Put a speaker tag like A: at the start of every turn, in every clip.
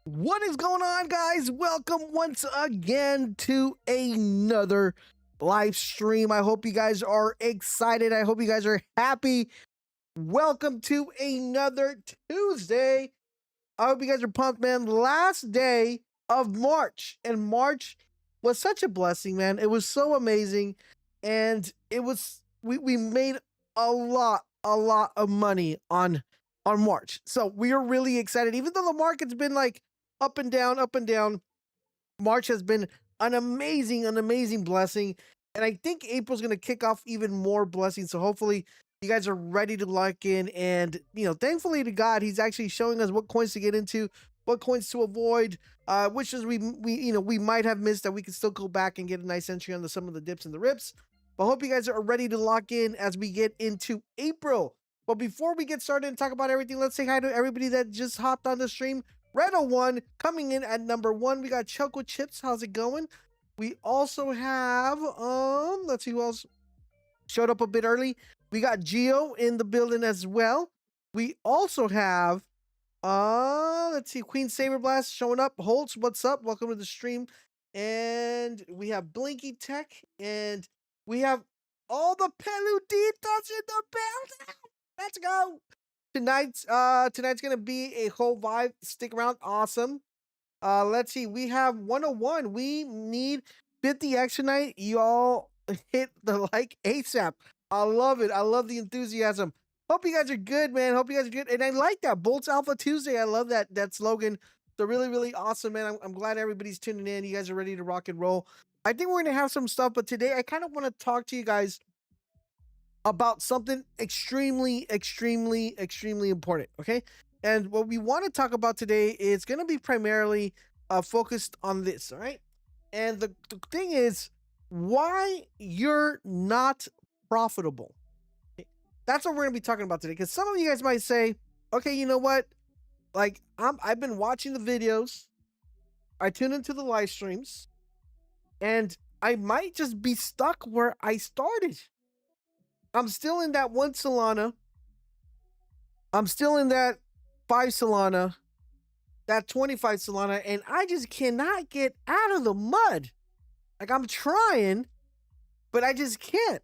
A: What is going on, guys? Welcome once again to another live stream. I hope you guys are excited. I hope you guys are happy. Welcome to another Tuesday. I hope you guys are pumped, man. Last day of March, and March was such a blessing, man. It was so amazing, and we made a lot of money on March. So we are really excited, even though the market's been like up and down. March has been an amazing blessing. And I think April's going to kick off even more blessings. So hopefully you guys are ready to lock in. And, thankfully to God, he's actually showing us what coins to get into, what coins to avoid, which is we might have missed that we can still go back and get a nice entry on some of the dips and the rips. But I hope you guys are ready to lock in as we get into April. But before we get started and talk about everything, let's say hi to everybody that just hopped on the stream. Redo1 coming in at number 1. We got Choco Chips. How's it going? We also have, let's see who else showed up a bit early. We got Geo in the building as well. We also have, let's see, Queen Saber Blast showing up. Holtz, what's up? Welcome to the stream. And we have Blinky Tech, and we have all the peluditos in the building. Let's go. Tonight's gonna be a whole vibe. Stick around. Awesome. Let's see. We have 101. We need 50x tonight. Y'all hit the like ASAP. I love it. I love the enthusiasm. Hope you guys are good, man. Hope you guys are good. And I like that. Boltz Alpha Tuesday. I love that slogan. They're really, really awesome, man. I'm glad everybody's tuning in. You guys are ready to rock and roll. I think we're going to have some stuff, but today I kind of want to talk to you guys about something extremely, extremely, extremely important. Okay. And what we want to talk about today is going to be primarily focused on this. All right. And the thing is, why you're not profitable. Okay? That's what we're going to be talking about today. Because some of you guys might say, okay, you know what? Like, I've been watching the videos, I tune into the live streams, and I might just be stuck where I started. I'm still in that 1 Solana. I'm still in that 5 Solana, that 25 Solana, and I just cannot get out of the mud. Like, I'm trying, but I just can't.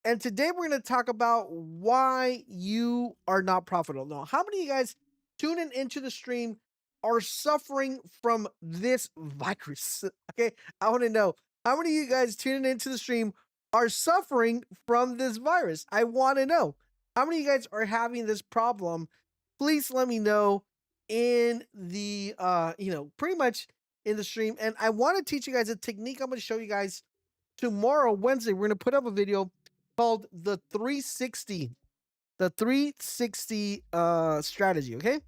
A: And today we're going to talk about why you are not profitable. Now, how many of you guys tuning into the stream are suffering from this virus? Okay, I want to know how many of you guys tuning into the stream are suffering from this virus. I want to know how many of you guys are having this problem. Please let me know in the pretty much in the stream. And I want to teach you guys a technique. I'm going to show you guys tomorrow, Wednesday. We're going to put up a video called the 360 strategy. Okay,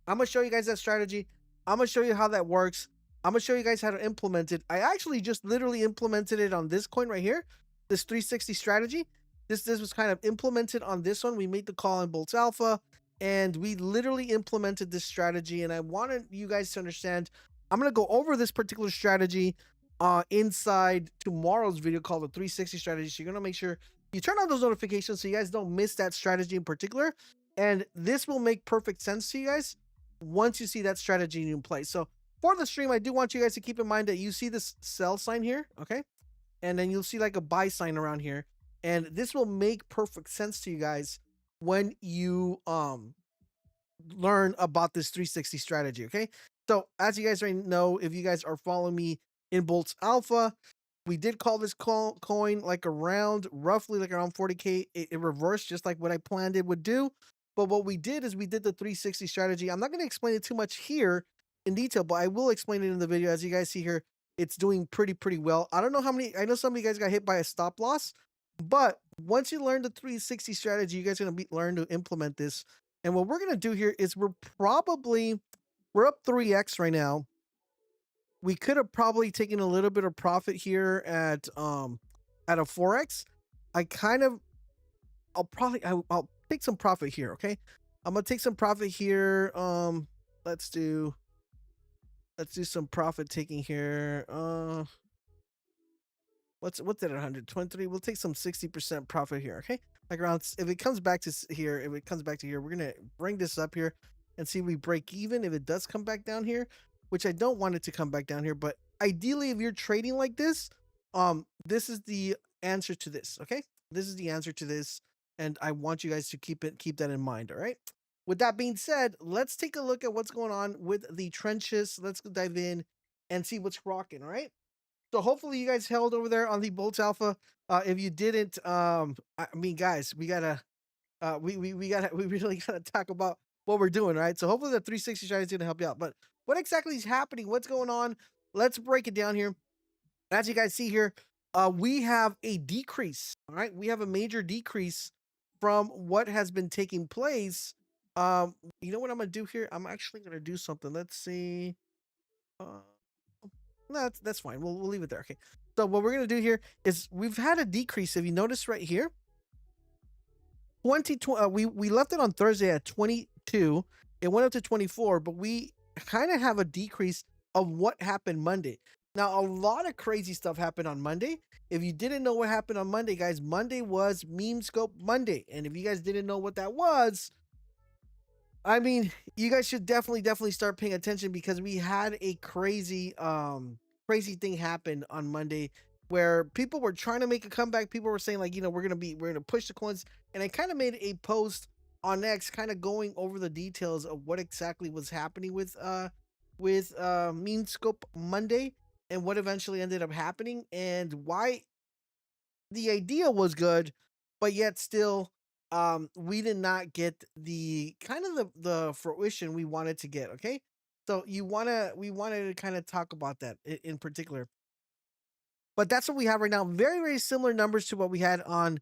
A: I'm gonna show you guys that strategy. I'm gonna show you how that works. I'm gonna show you guys how to implement it. I actually just literally implemented it on this coin right here, this 360 strategy. This was kind of implemented on this one. We made the call in Boltz Alpha, and we literally implemented this strategy. And I wanted you guys to understand. I'm gonna go over this particular strategy inside tomorrow's video called the 360 strategy. So you're gonna make sure you turn on those notifications so you guys don't miss that strategy in particular. And this will make perfect sense to you guys once you see that strategy in play. So for the stream, I do want you guys to keep in mind that you see this sell sign here, okay? And then you'll see like a buy sign around here. And this will make perfect sense to you guys when you learn about this 360 strategy, okay? So as you guys already know, if you guys are following me in Boltz Alpha, we did call this coin like roughly like around 40K. It reversed just like what I planned it would do. But what we did is we did the 360 strategy. I'm not going to explain it too much here in detail, but I will explain it in the video. As you guys see here, it's doing pretty well. I don't know how many, I know some of you guys got hit by a stop loss, but once you learn the 360 strategy, you guys are going to learn to implement this. And what we're going to do here is we're up 3x right now. We could have probably taken a little bit of profit here at a 4x. I'll take some profit here, okay? I'm gonna take some profit here. Let's do some profit taking here. What's that at 123? We'll take some 60% profit here, okay? Like around, if it comes back to here, we're gonna bring this up here and see if we break even. If it does come back down here, which I don't want it to come back down here, but ideally, if you're trading like this, this is the answer to this, okay? This is the answer to this, and I want you guys to keep that in mind, all right? With that being said, let's take a look at what's going on with the trenches. Let's dive in and see what's rocking, all right? So hopefully you guys held over there on the Boltz Alpha. If you didn't, I mean, guys, we really gotta talk about what we're doing, right? So hopefully the 360 strategy is gonna help you out. But what exactly is happening? What's going on? Let's break it down here. As you guys see here, we have a decrease. All right, we have a major decrease from what has been taking place. You know what I'm gonna do here? I'm actually gonna do something. Let's see. Uh, no, that's fine. We'll leave it there. Okay. So what we're gonna do here is we've had a decrease. If you notice right here, 2020. We left it on Thursday at 22. It went up to 24, but we kind of have a decrease of what happened Monday. Now, a lot of crazy stuff happened on Monday. If you didn't know what happened on Monday, guys, Monday was Meme Scope Monday. And if you guys didn't know what that was, I mean, you guys should definitely start paying attention because we had a crazy thing happen on Monday where people were trying to make a comeback. People were saying like, we're going to push the coins, and I kind of made a post on X kind of going over the details of what exactly was happening with Meme Scope Monday and what eventually ended up happening and why the idea was good, but yet still, we did not get the kind of the fruition we wanted to get. Okay, so we wanted to kind of talk about that in particular. But that's what we have right now. Very similar numbers to what we had on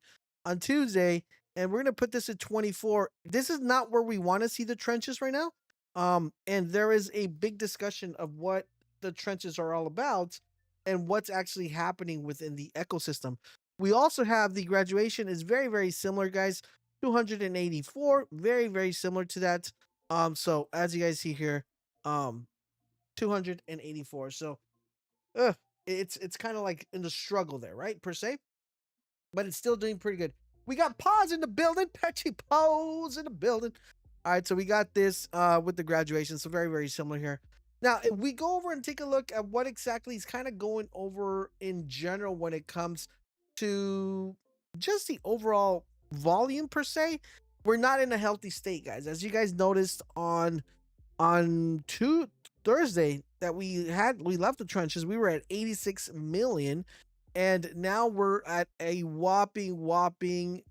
A: Tuesday, and we're gonna put this at 24. This is not where we want to see the trenches right now. And there is a big discussion of what the trenches are all about and what's actually happening within the ecosystem. We also have the graduation is very similar, guys. 284, very similar to that. So as you guys see here, um, 284. So ugh, it's kind of like in the struggle there, right? Per se, but it's still doing pretty good. We got Pause in the building, Petchy Pose in the building. All right, so we got this with the graduation, so very similar here. Now, if we go over and take a look at what exactly is kind of going over in general when it comes to just the overall volume per se, we're not in a healthy state, guys. As you guys noticed on Thursday that we left the trenches, we were at 86 million, and now we're at a whopping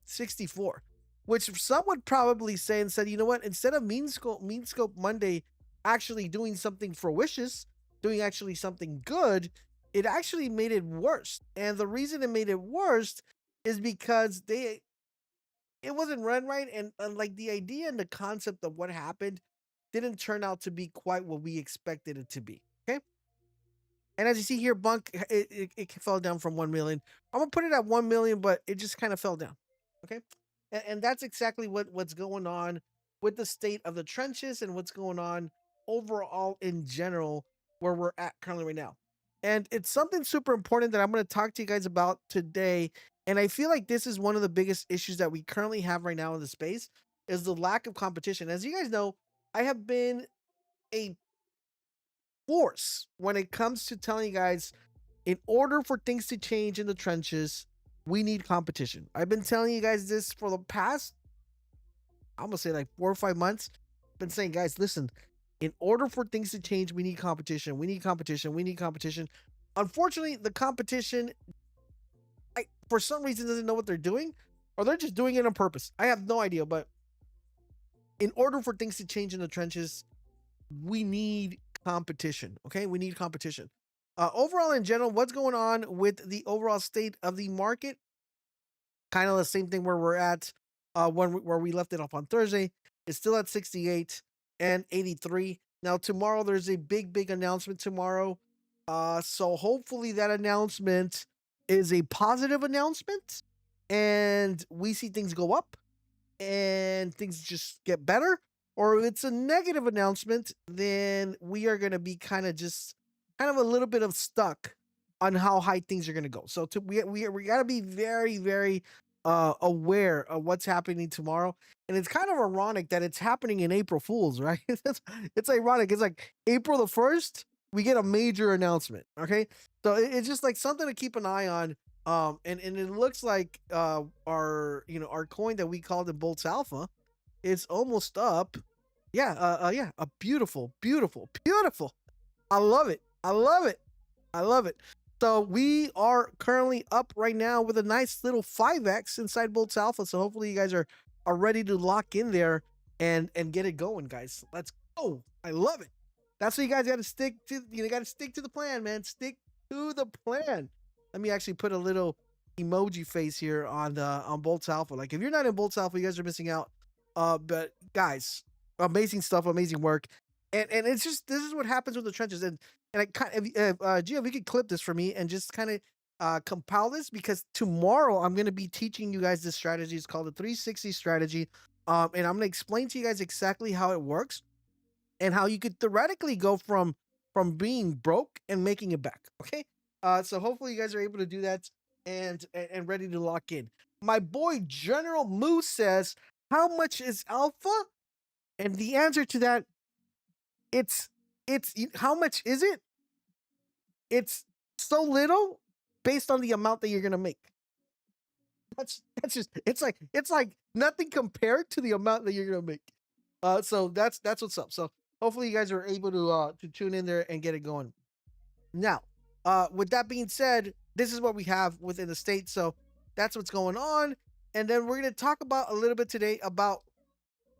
A: 64, which some would probably say and said, you know what, instead of mean scope Monday actually doing something fruitious, doing actually something good, it actually made it worse. And the reason it made it worse is because it wasn't run right, and like the idea and the concept of what happened didn't turn out to be quite what we expected it to be. Okay. And as you see here, Bunk, it fell down from 1 million. I'm gonna put it at 1 million, but it just kind of fell down. Okay. And that's exactly what's going on with the state of the trenches and what's going on overall in general where we're at currently right now. And it's something super important that I'm going to talk to you guys about today. And I feel like this is one of the biggest issues that we currently have right now in the space is the lack of competition. As you guys know, I have been a force when it comes to telling you guys, in order for things to change in the trenches, we need competition. I've been telling you guys this for the past, I'm gonna say like 4 or 5 months. I've been saying, guys, listen, in order for things to change, we need competition. We need competition. We need competition. Unfortunately, the competition, for some reason, doesn't know what they're doing, or they're just doing it on purpose. I have no idea. But in order for things to change in the trenches, we need competition. Okay, we need competition. Overall, in general, what's going on with the overall state of the market? Kind of the same thing where we're at where we left it off on Thursday. It's still at 68 and 83. Now tomorrow there's a big announcement tomorrow. So hopefully that announcement is a positive announcement and we see things go up and things just get better, or if it's a negative announcement, then we are going to be kind of a little bit of stuck on how high things are going to go. So we got to be very aware of what's happening tomorrow. And it's kind of ironic that it's happening in April Fools, right? It's ironic. It's like April the 1st, we get a major announcement. Okay. So it's just like something to keep an eye on. And it looks like our coin that we called the Boltz Alpha, it's almost up. Yeah, a beautiful. I love it. I love it. I love it. So we are currently up right now with a nice little 5x inside Boltz Alpha. So hopefully you guys are ready to lock in there and get it going, guys. Let's go. I love it. That's what you guys got to stick to. You got to stick to the plan, man. Stick to the plan. Let me actually put a little emoji face here on Boltz Alpha. Like if you're not in Boltz Alpha, you guys are missing out. But guys, amazing stuff, amazing work, and it's just this is what happens with the trenches. And I kind of Gio, if you could clip this for me and just kind of compile this because tomorrow I'm going to be teaching you guys this strategy. It's called the 360 strategy, and I'm going to explain to you guys exactly how it works and how you could theoretically go from being broke and making it back. Okay. So hopefully you guys are able to do that and ready to lock in. My boy General Moose says, "How much is alpha?" And the answer to that, it's how much is it? It's so little based on the amount that you're gonna make. That's just it's like nothing compared to the amount that you're gonna make. So that's what's up. So hopefully you guys are able to tune in there and get it going. Now, with that being said, this is what we have within the state. So that's what's going on. And then we're going to talk about a little bit today about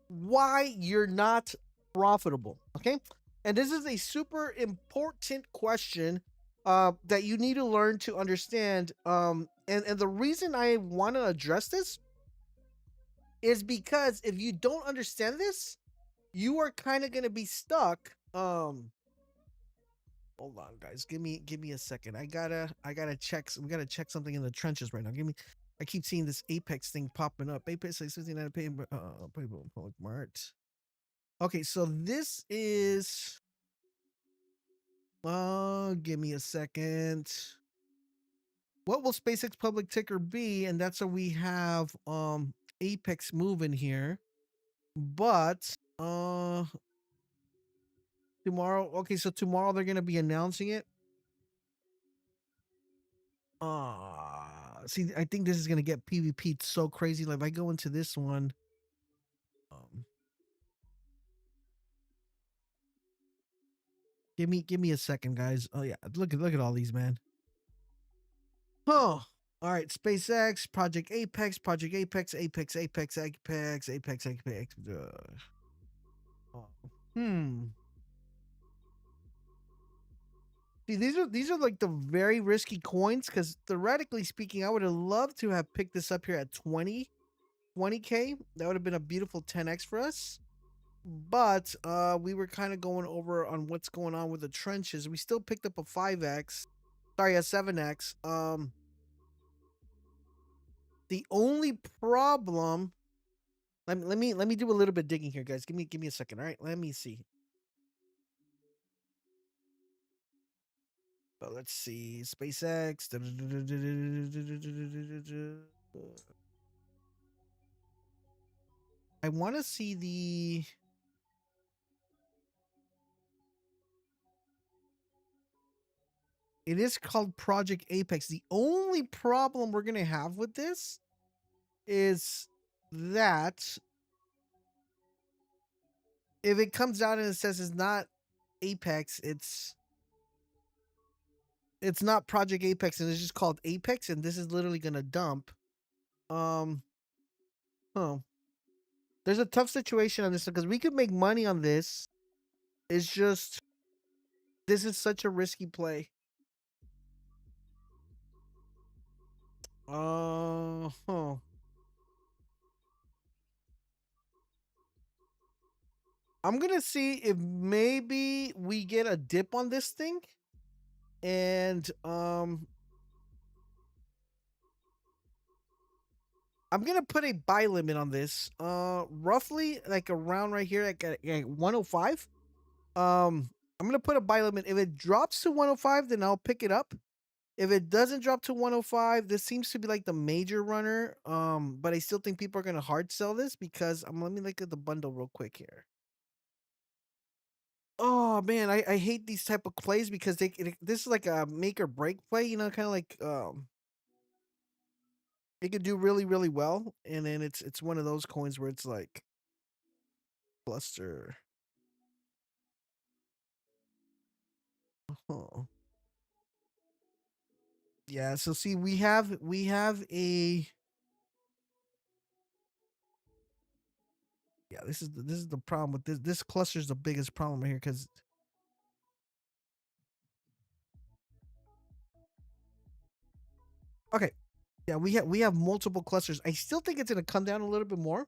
A: why you're not profitable. Okay. And this is a super important question that you need to learn to understand. And the reason I want to address this is because if you don't understand this, you are kind of going to be stuck. Hold on, guys. Give me a second. I gotta check. We gotta check something in the trenches right now. Give me. I keep seeing this Apex thing popping up. Apex 69 pay public mart. Okay, so this is. Give me a second. What will SpaceX public ticker be? And that's what we have. Apex moving here, but tomorrow. Okay, so tomorrow they're gonna be announcing it. See, I think this is gonna get PvP so crazy. Like if I go into this one, um, give me a second, guys. Oh yeah, look at all these, man. Oh, all right. SpaceX, Project Apex, Project Apex, Apex, Apex, Apex, Apex, Apex. Oh, hmm. See, these are like the very risky coins because theoretically speaking, I would have loved to have picked this up here at 20K. That would have been a beautiful 10x for us. But we were kind of going over on what's going on with the trenches. We still picked up a 5x, sorry, a 7x. The only problem, let me do a little bit digging here, guys. Give me a second. All right, let me see. So let's see, SpaceX. I want to see the. It is called Project Apex. The only problem we're gonna have with this is that if it comes out and it says it's not Apex, it's not Project Apex and it's just called Apex and this is literally gonna dump. Um oh. There's a tough situation on this because we could make money on this. It's just this is such a risky play. Huh. I'm gonna see if maybe we get a dip on this thing. And I'm gonna put a buy limit on this. Roughly like around right here at 105. I'm gonna put a buy limit. If it drops to 105, then I'll pick it up. If it doesn't drop to 105, this seems to be like the major runner. But I still think people are gonna hard sell this because let me look at the bundle real quick here. Oh man, I hate these type of plays because this is like a make or break play, you know, kind of like it could do really well, and then it's one of those coins where it's like cluster. Oh. Yeah, so see we have a yeah, this is the problem with this cluster is the biggest problem here cuz Okay. Yeah, we have multiple clusters. I still think it's gonna come down a little bit more.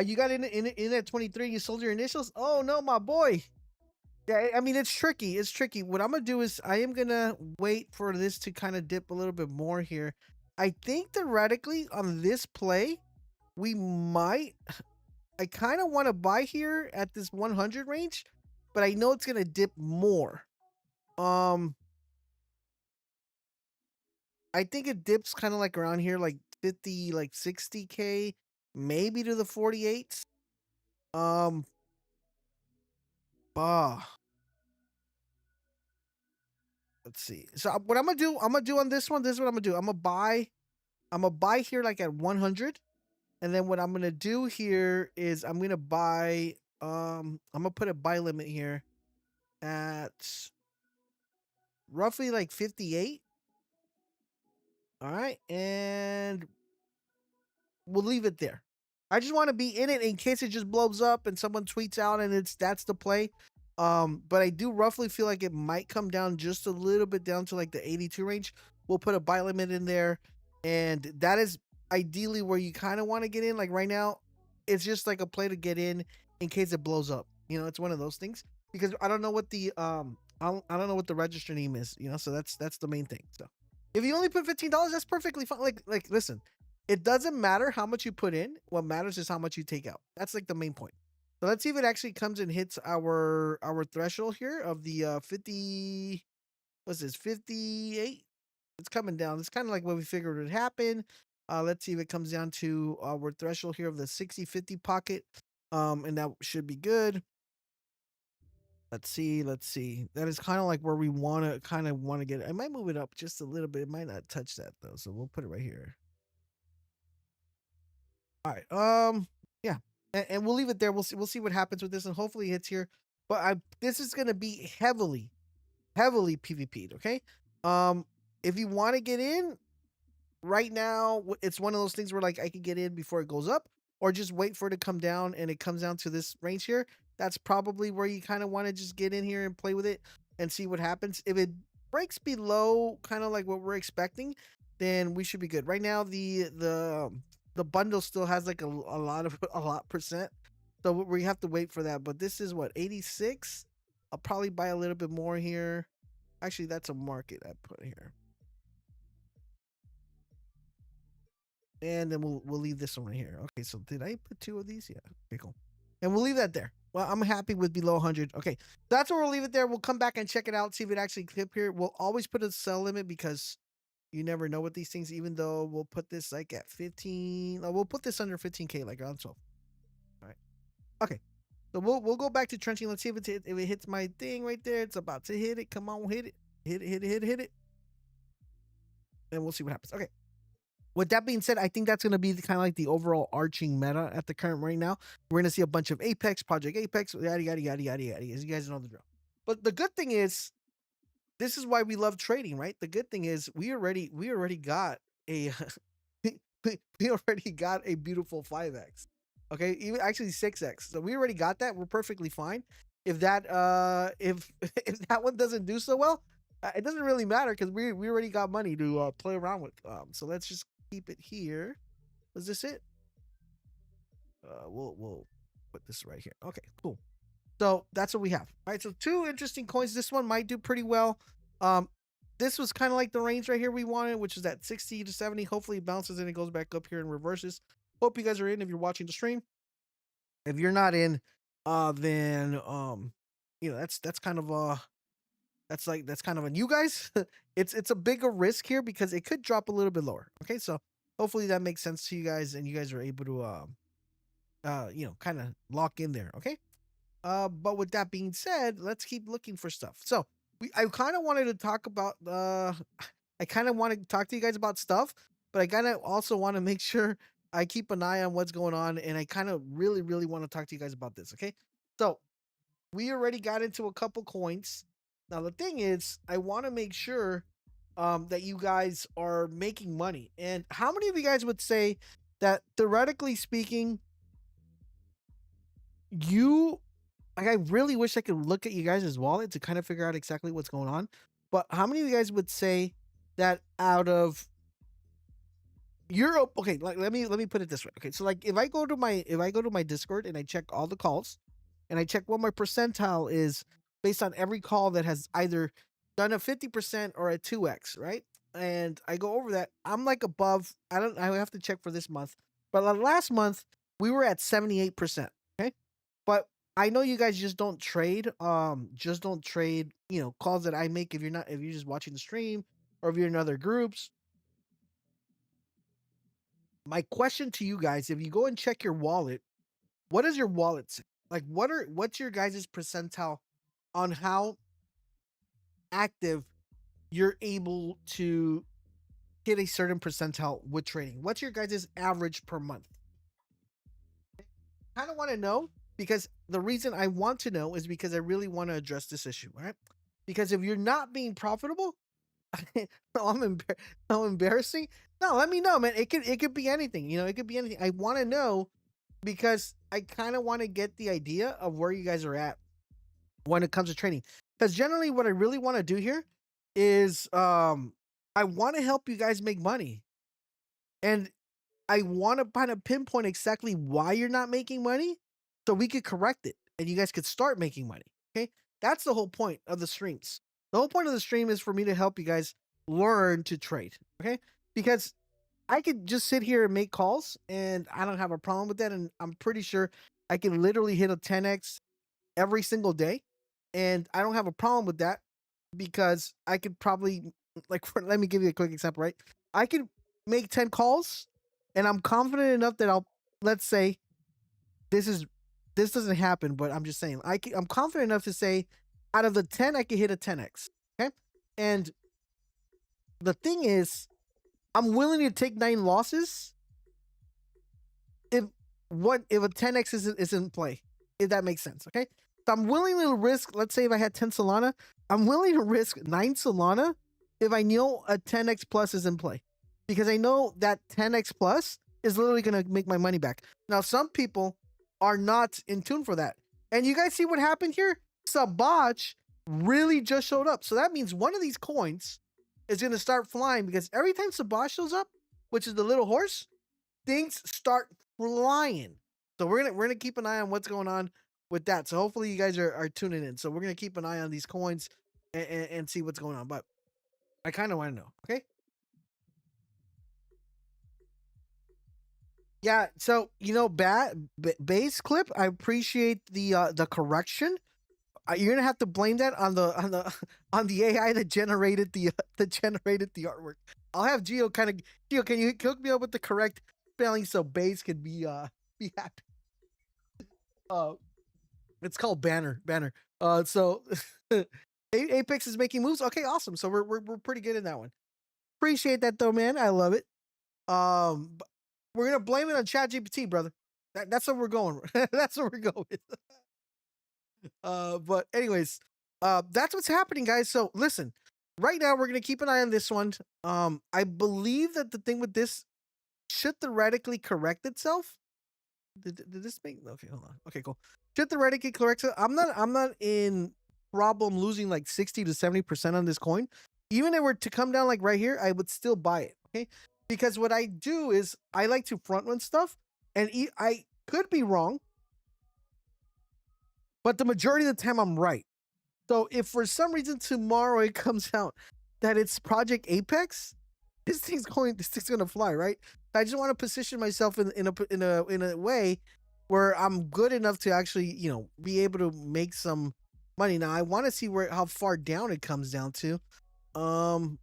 A: You got in at 23. You sold your initials. Oh no, my boy. Yeah, I mean it's tricky. It's tricky. What I'm gonna do is I am gonna wait for this to kind of dip a little bit more here. I think theoretically on this play, we might. I kind of want to buy here at this 100 range, but I know it's gonna dip more. Um, I think it dips kind of like around here, like 50, like 60K, maybe to the 48s. Um, ah, let's see. So what I'm gonna do on this one. This is what I'm gonna do. I'm gonna buy. I'm gonna buy here like at 100, and then what I'm gonna do here is I'm gonna buy. I'm gonna put a buy limit here at roughly like 58. All right, and we'll leave it there. I just want to be in it in case it just blows up and someone tweets out and that's the play. But I do roughly feel like it might come down just a little bit down to like the 82 range. We'll put a buy limit in there, and that is ideally where you kind of want to get in. Like right now, it's just like a play to get in case it blows up. You know, it's one of those things because I don't know what the I don't know what the register name is. You know, so that's the main thing. So if you only put $15, that's perfectly fine. Like listen, it doesn't matter how much you put in. What matters is how much you take out. That's like the main point. So let's see if it actually comes and hits our threshold here of the 50. What's this? 58. It's coming down. It's kind of like what we figured would happen. Let's see if it comes down to our threshold here of the 60-50 pocket. And that should be good. Let's see. Let's see. That is kind of like where we want to get it. I might move it up just a little bit. It might not touch that though. So we'll put it right here. All right. Yeah. And we'll leave it there. We'll see what happens with this, and hopefully it hits here. But this is gonna be heavily PvP'd. Okay. Um, if you want to get in, right now it's one of those things where like I could get in before it goes up, or just wait for it to come down, and it comes down to this range here. That's probably where you kind of want to just get in here and play with it and see what happens. If it breaks below kind of like what we're expecting, then we should be good. Right now the bundle still has like a lot percent, so we have to wait for that. But this is what, 86. I'll probably buy a little bit more here. Actually, that's a market I put here. And then we'll leave this one right here. Okay, so did I put two of these? Yeah. Okay, cool. And we'll leave that there. Well, I'm happy with below 100. Okay, that's where we'll leave it there. We'll come back and check it out, see if it actually clip here. We'll always put a sell limit because you never know with these things. Even though we'll put this like at 15, we'll put this under 15K, like around 12. All right. Okay. So we'll go back to trenching. Let's see if if it hits my thing right there. It's about to hit it. Come on, hit it. Hit it. And we'll see what happens. Okay. With that being said, I think that's going to be kind of like the overall arching meta at the current right now. We're going to see a bunch of Apex, Project Apex, yada, yada, yada, yada, yada, as you guys know the drill. But the good thing is, this is why we love trading, right? The good thing is we already got a we already got a beautiful 5x. Okay, even actually 6x. So we already got that. We're perfectly fine. If that if that one doesn't do so well, it doesn't really matter because we already got money to play around with. So let's just keep it here. Was this it? We'll put this right here. Okay, cool. So that's what we have. All right, so two interesting coins. This one might do pretty well. Um, this was kind of like the range right here we wanted, which is that 60 to 70. Hopefully it bounces and it goes back up here and reverses. Hope you guys are in if you're watching the stream. If you're not in, then you know, that's kind of that's kind of on you guys. It's a bigger risk here because it could drop a little bit lower. Okay, so hopefully that makes sense to you guys and you guys are able to you know, kind of lock in there. Okay. But with that being said, let's keep looking for stuff. So I kind of wanted to talk about I kind of want to talk to you guys about stuff, but I kind of also want to make sure I keep an eye on what's going on, and I kind of really want to talk to you guys about this. Okay, so we already got into a couple coins. Now the thing is, I want to make sure that you guys are making money. And how many of you guys would say that theoretically speaking, you like, I really wish I could look at you guys' wallet to kind of figure out exactly what's going on. But how many of you guys would say that out of Europe, okay, like let me put it this way. Okay, so like if I go to my Discord and I check all the calls and I check what my percentile is based on every call that has either done a 50% or a 2x, right? And I go over that, I'm like above, I have to check for this month, but last month we were at 78%. Okay. But I know you guys just don't trade, calls that I make if you're just watching the stream or if you're in other groups. My question to you guys, if you go and check your wallet, what does your wallet say? Like what's your guys' percentile on how active you're able to hit a certain percentile with trading? What's your guys' average per month? Kind of want to know, because the reason I want to know is because I really want to address this issue, right? Because if you're not being profitable, I'm embarrassing. No, let me know, man. It could be anything. It could be anything. I want to know because I kind of want to get the idea of where you guys are at when it comes to trading. Because generally, what I really want to do here is I want to help you guys make money, and I want to kind of pinpoint exactly why you're not making money, so we could correct it and you guys could start making money. Okay, that's the whole point of the streams. The whole point of the stream is for me to help you guys learn to trade. Okay, because I could just sit here and make calls, and I don't have a problem with that. And I'm pretty sure I can literally hit a 10x every single day, and I don't have a problem with that because I could probably let me give you a quick example, right? I could make 10 calls, and I'm confident enough that let's say this is this doesn't happen, but I'm just saying I'm confident enough to say out of the 10 I could hit a 10x. Okay, and the thing is, I'm willing to take 9 losses if if a 10x is in play, if that makes sense. Okay, so I'm willing to risk, let's say if I had 10 Solana, I'm willing to risk 9 Solana if I know a 10x plus is in play, because I know that 10x plus is literally going to make my money back. Now some people are not in tune for that, and you guys see what happened here. Sabach really just showed up, so that means one of these coins is going to start flying, because every time Sabach shows up, which is the little horse, things start flying. So we're gonna keep an eye on what's going on with that. So hopefully you guys are tuning in. So we're gonna keep an eye on these coins and see what's going on. But I kind of want to know. Okay. Yeah. So base clip. I appreciate the correction. You're gonna have to blame that on the on the AI that generated the artwork. I'll have Geo. Can you hook me up with the correct spelling so base could be happy? Uh, it's called banner. So Apex is making moves. Okay, awesome. So we're pretty good in that one. Appreciate that though, man. I love it. We're gonna blame it on ChatGPT, brother. That's where we're going. That's where we're going. But anyways, that's what's happening, guys. So listen, right now we're gonna keep an eye on this one. I believe that the thing with this should theoretically correct itself. Did this make okay? Hold on. Okay, cool. Should theoretically correct it. I'm not in problem losing like 60 to 70% on this coin. Even if it were to come down like right here, I would still buy it. Okay, because what I do is I like to front run stuff, and I could be wrong, but the majority of the time I'm right. So if for some reason tomorrow it comes out that it's Project Apex, this thing's gonna fly, right? I just want to position myself in a way where I'm good enough to actually, be able to make some money. Now I want to see how far down it comes down to. Um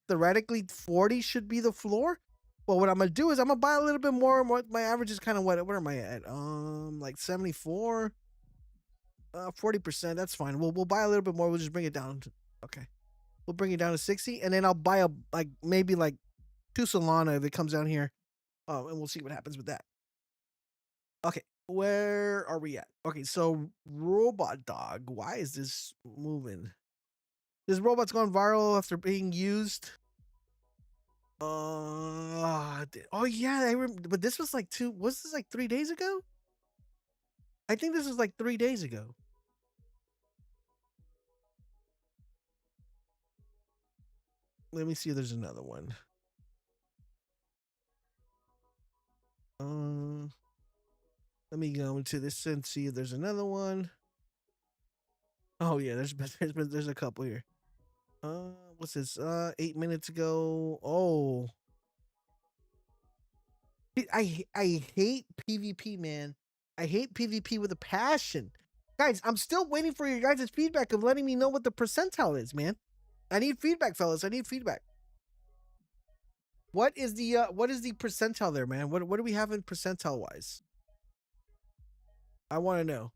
A: Theoretically 40 should be the floor. Well, what I'm gonna do is I'm gonna buy a little bit more. My average is kind of what am I at? Like 74. 40%. That's fine. We'll buy a little bit more. We'll just bring it down. Okay. We'll bring it down to 60, and then I'll buy maybe like 2 Solana if it comes down here. And we'll see what happens with that. Okay, where are we at? Okay, so Robot Dog. Why is this moving? This robot's gone viral after being used. Oh yeah, but this was like was this like 3 days ago? I think this was like 3 days ago. Let me see if there's another one. Let me go into this and see if there's another one. Oh yeah, there's a couple here. What's this? 8 minutes ago. Oh, I hate PvP, man. I hate PvP with a passion. Guys, I'm still waiting for your guys' feedback of letting me know what the percentile is, man. I need feedback, fellas. I need feedback. What is the percentile there, man? What do we have in percentile wise? I want to know.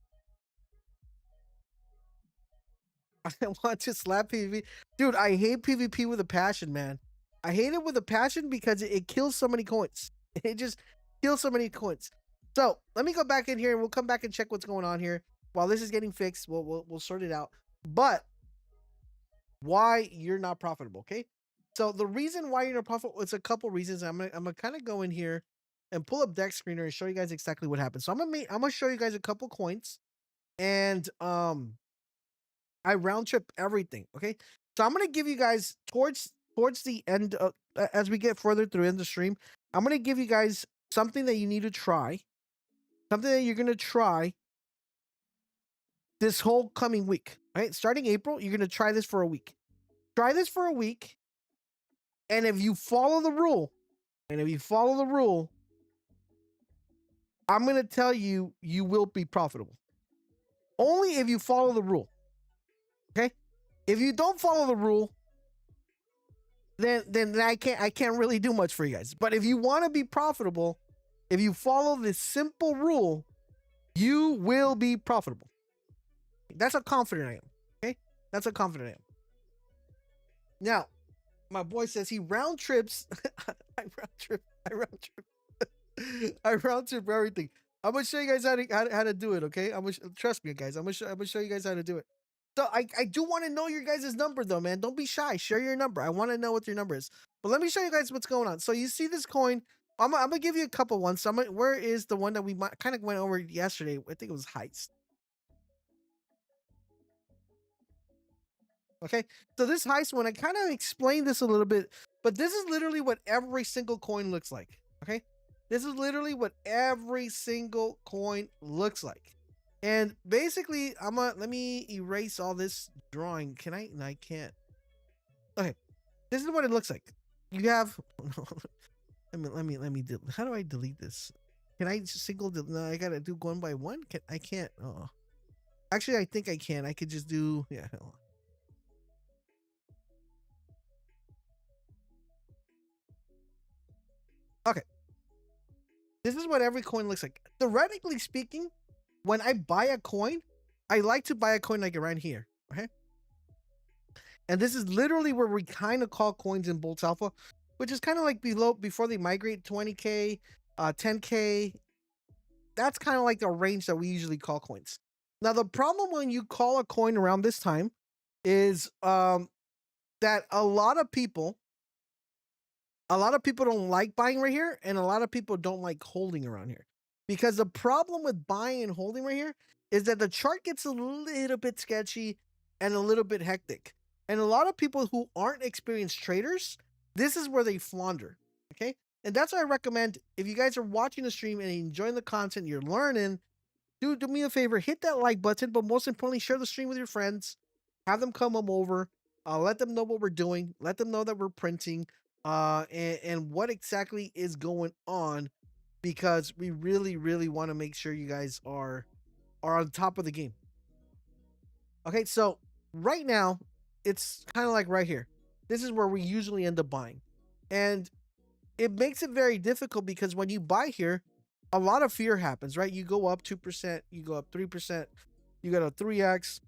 A: I want to slap PvP. Dude, I hate PvP with a passion, man. I hate it with a passion because it kills so many coins. It just kills so many coins. So let me go back in here and we'll come back and check what's going on here. While this is getting fixed, we'll sort it out. But why you're not profitable, okay? So the reason why you're not profitable, it's a couple reasons. I'm gonna kind of go in here and pull up Deck Screener and show you guys exactly what happened. So I'm gonna show you guys a couple coins, and I round trip everything. Okay, so I'm gonna give you guys towards the end of, as we get further through in the stream, I'm gonna give you guys something that you need to try, something that you're gonna try this whole coming week. Right, starting April, you're gonna try this for a week. Try this for a week, and if you follow the rule, I'm gonna tell you you will be profitable. Only if you follow the rule. Okay, if you don't follow the rule, then I can't really do much for you guys. But if you want to be profitable, if you follow this simple rule, you will be profitable. That's how confident I am. Okay, that's how confident I am. Now, my boy says he round trips. I round trip everything. I'm gonna show you guys how to do it. Okay, trust me, guys. I'm gonna show you guys how to do it. So I do want to know your guys' number though, man. Don't be shy. Share your number. I want to know what your number is. But let me show you guys what's going on. So you see this coin. I'm gonna give you a couple ones. So where is the one that we kind of went over yesterday? I think it was Heist. Okay, so this Heist one, I kind of explained this a little bit, but this is literally what every single coin looks like. Okay, this is literally what every single coin looks like. And basically, let me erase all this drawing. Can I? No, I can't. Okay, this is what it looks like. You have. let me. How do I delete this? Can I single? No, I gotta do one by one. I can't. Oh, actually, I think I can. I could just do. Yeah. Okay. This is what every coin looks like. Theoretically speaking, when I buy a coin, I like to buy a coin like around here. Okay. And this is literally where we kind of call coins in Boltz Alpha, which is kind of like before they migrate 20K, 10K. That's kind of like the range that we usually call coins. Now, the problem when you call a coin around this time is that a lot of people don't like buying right here, and a lot of people don't like holding around here. Because the problem with buying and holding right here is that the chart gets a little bit sketchy and a little bit hectic. And a lot of people who aren't experienced traders, this is where they flounder. Okay. And that's why I recommend, if you guys are watching the stream and enjoying the content, you're learning, do me a favor, hit that like button, but most importantly, share the stream with your friends. Have them come over. Let them know what we're doing. Let them know that we're printing and what exactly is going on, because we really want to make sure you guys are on top of the game. Okay, so right now it's kind of like right here. This is where we usually end up buying, and it makes it very difficult because when you buy here, a lot of fear happens, right? You go up 2%, you go up 3%, you got a 3x,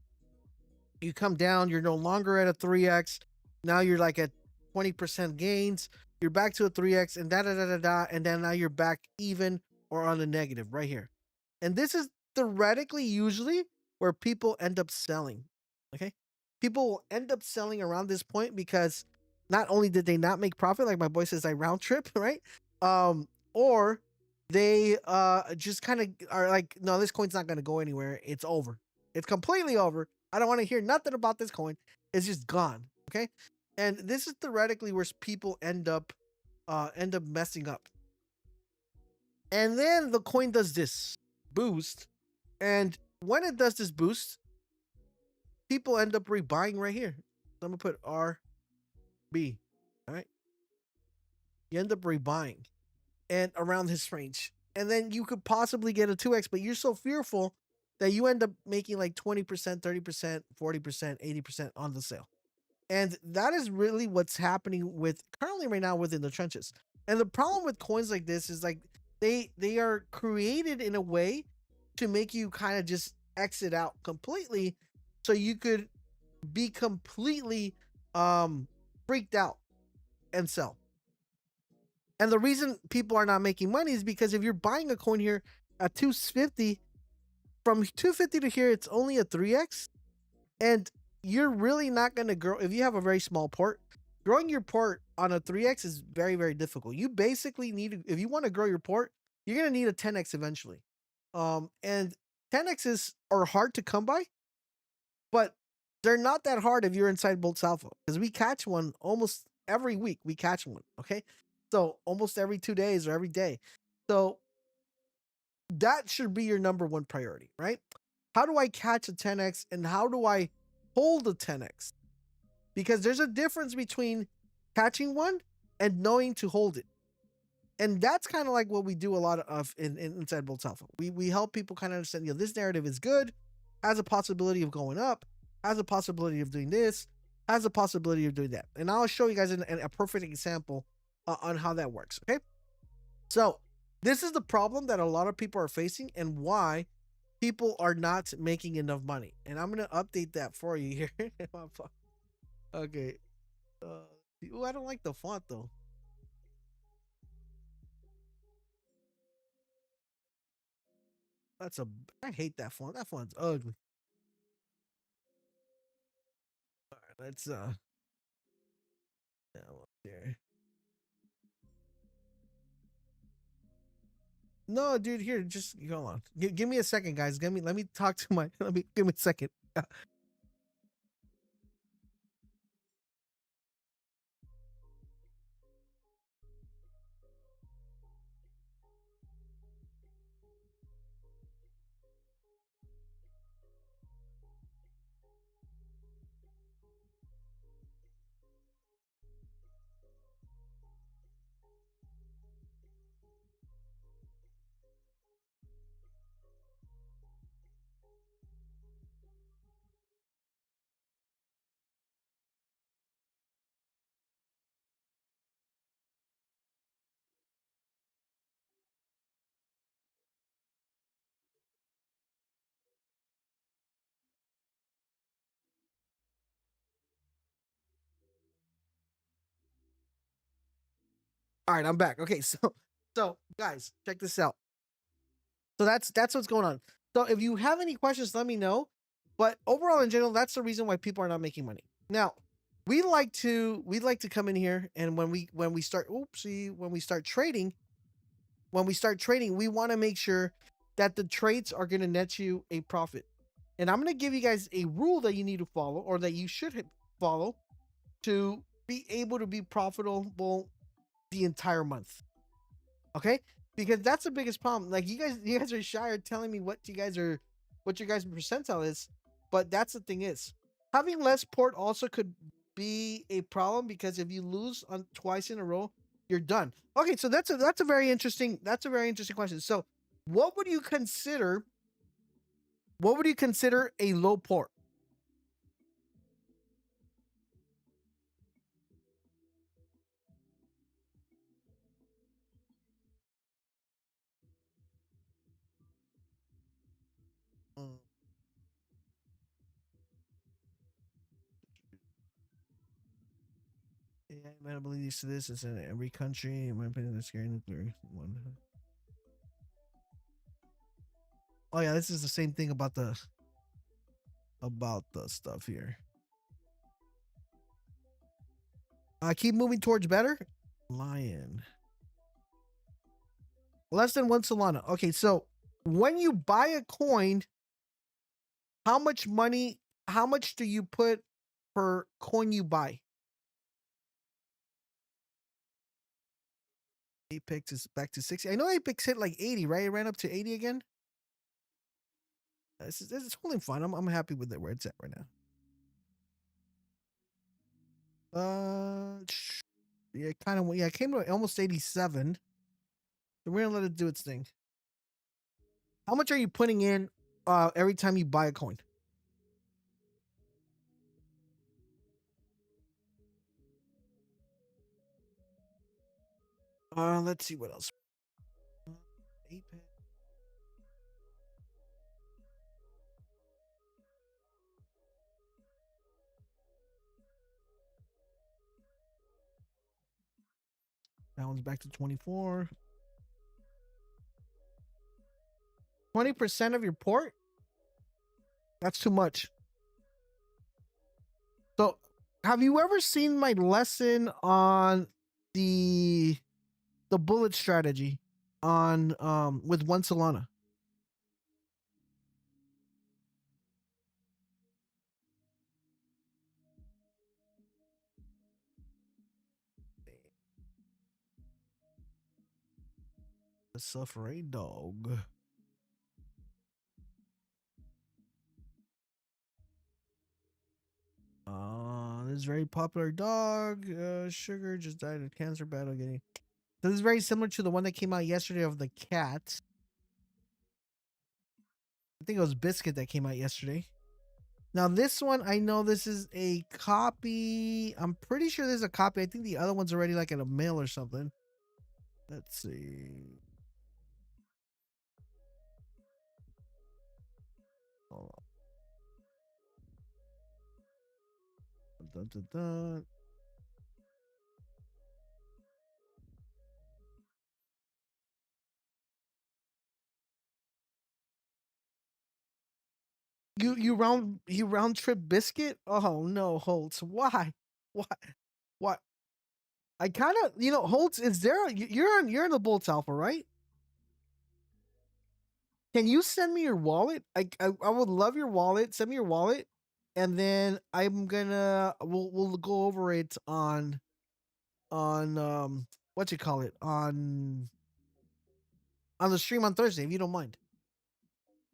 A: you come down, you're no longer at a 3x, now you're like at 20% gains, you're back to a 3x, and and then now you're back even or on a negative right here. And this is theoretically usually where people end up selling. Okay, people will end up selling around this point because not only did they not make profit, like my boy says, I round trip, right? Or they just kind of are like, no, this coin's not going to go anywhere. It's over. It's completely over. I don't want to hear nothing about this coin. It's just gone. Okay. And this is theoretically where people end up messing up. And then the coin does this boost. And when it does this boost, people end up rebuying right here. So I'm gonna put RB. All right. You end up rebuying and around this range. And then you could possibly get a 2x, but you're so fearful that you end up making like 20%, 30%, 40%, 80% on the sale. And that is really what's happening with currently right now within the trenches. And the problem with coins like this is like they are created in a way to make you kind of just exit out completely so you could be completely freaked out and sell. And the reason people are not making money is because if you're buying a coin here at 250, from 250 to here, it's only a 3x. And you're really not going to grow. If you have a very small port, growing your port on a 3x is very, very difficult. You basically need, if you want to grow your port, you're going to need a 10x eventually. And 10x's are hard to come by, but they're not that hard if you're inside Boltz Alpha, because we catch one almost every week. We catch one. Okay. So almost every 2 days or every day. So that should be your number one priority, right? How do I catch a 10x and how do I hold a 10x? Because there's a difference between catching one and knowing to hold it. And that's kind of like what we do a lot of inside Boltz Alpha. We help people kind of understand, this narrative is good, has a possibility of going up, has a possibility of doing this, has a possibility of doing that. And I'll show you guys a perfect example on how that works, okay? So this is the problem that a lot of people are facing and why people are not making enough money. And I'm going to update that for you here. Okay. Ooh, I don't like the font though. I hate that font. That font's ugly. All right, let's there. No, dude, here, just go on. Give me a second, guys. Let me talk to my. Give me a second. All right, I'm back. Okay, so guys, check this out. So that's what's going on. So if you have any questions, let me know. But overall, in general, that's the reason why people are not making money. Now, we like to come in here, and when we start trading, we want to make sure that the trades are going to net you a profit. And I'm going to give you guys a rule that you need to follow, or that you should follow, to be able to be profitable the entire month. Okay? Because that's the biggest problem. Like you guys are shy of telling me what your guys' percentile is, but that's the thing is, having less port also could be a problem, because if you lose on twice in a row, you're done. Okay, so that's a very interesting question. So, what would you consider a low port? Mm. AI meta believes to this is in every country. In my opinion, the scary nuclear one. Oh yeah, this is the same thing about the stuff here. Keep moving towards better. Lion. Less than 1 Solana. Okay, so when you buy a coin, how much do you put per coin you buy? Apex is back to 60. I know Apex hit like 80, right? It ran up to 80 again. This is holding fine. I'm happy with it where it's at right now. Yeah, kind of. Yeah, it came to almost 87. So we're gonna let it do its thing. How much are you putting in every time you buy a coin? Let's see what else. Apex. That one's back to 24. 20% of your port? That's too much. So, have you ever seen my lesson on the bullet strategy on with one Solana? The suffering dog. This very popular dog. Sugar just died in cancer battle. Getting. This is very similar to the one that came out yesterday of the cat. I think it was Biscuit that came out yesterday. Now this one, I know this is a copy. I'm pretty sure there's a copy. I think the other one's already like in a mail or something. Let's see. Hold on. Dun, dun, dun. You round trip Biscuit? Oh no, Holtz. Why? Why? What? I kind of Holtz. Is there? You're in the Boltz Alpha, right? Can you send me your wallet? I would love your wallet. Send me your wallet, and then we'll go over it on what you call it on the stream on Thursday if you don't mind,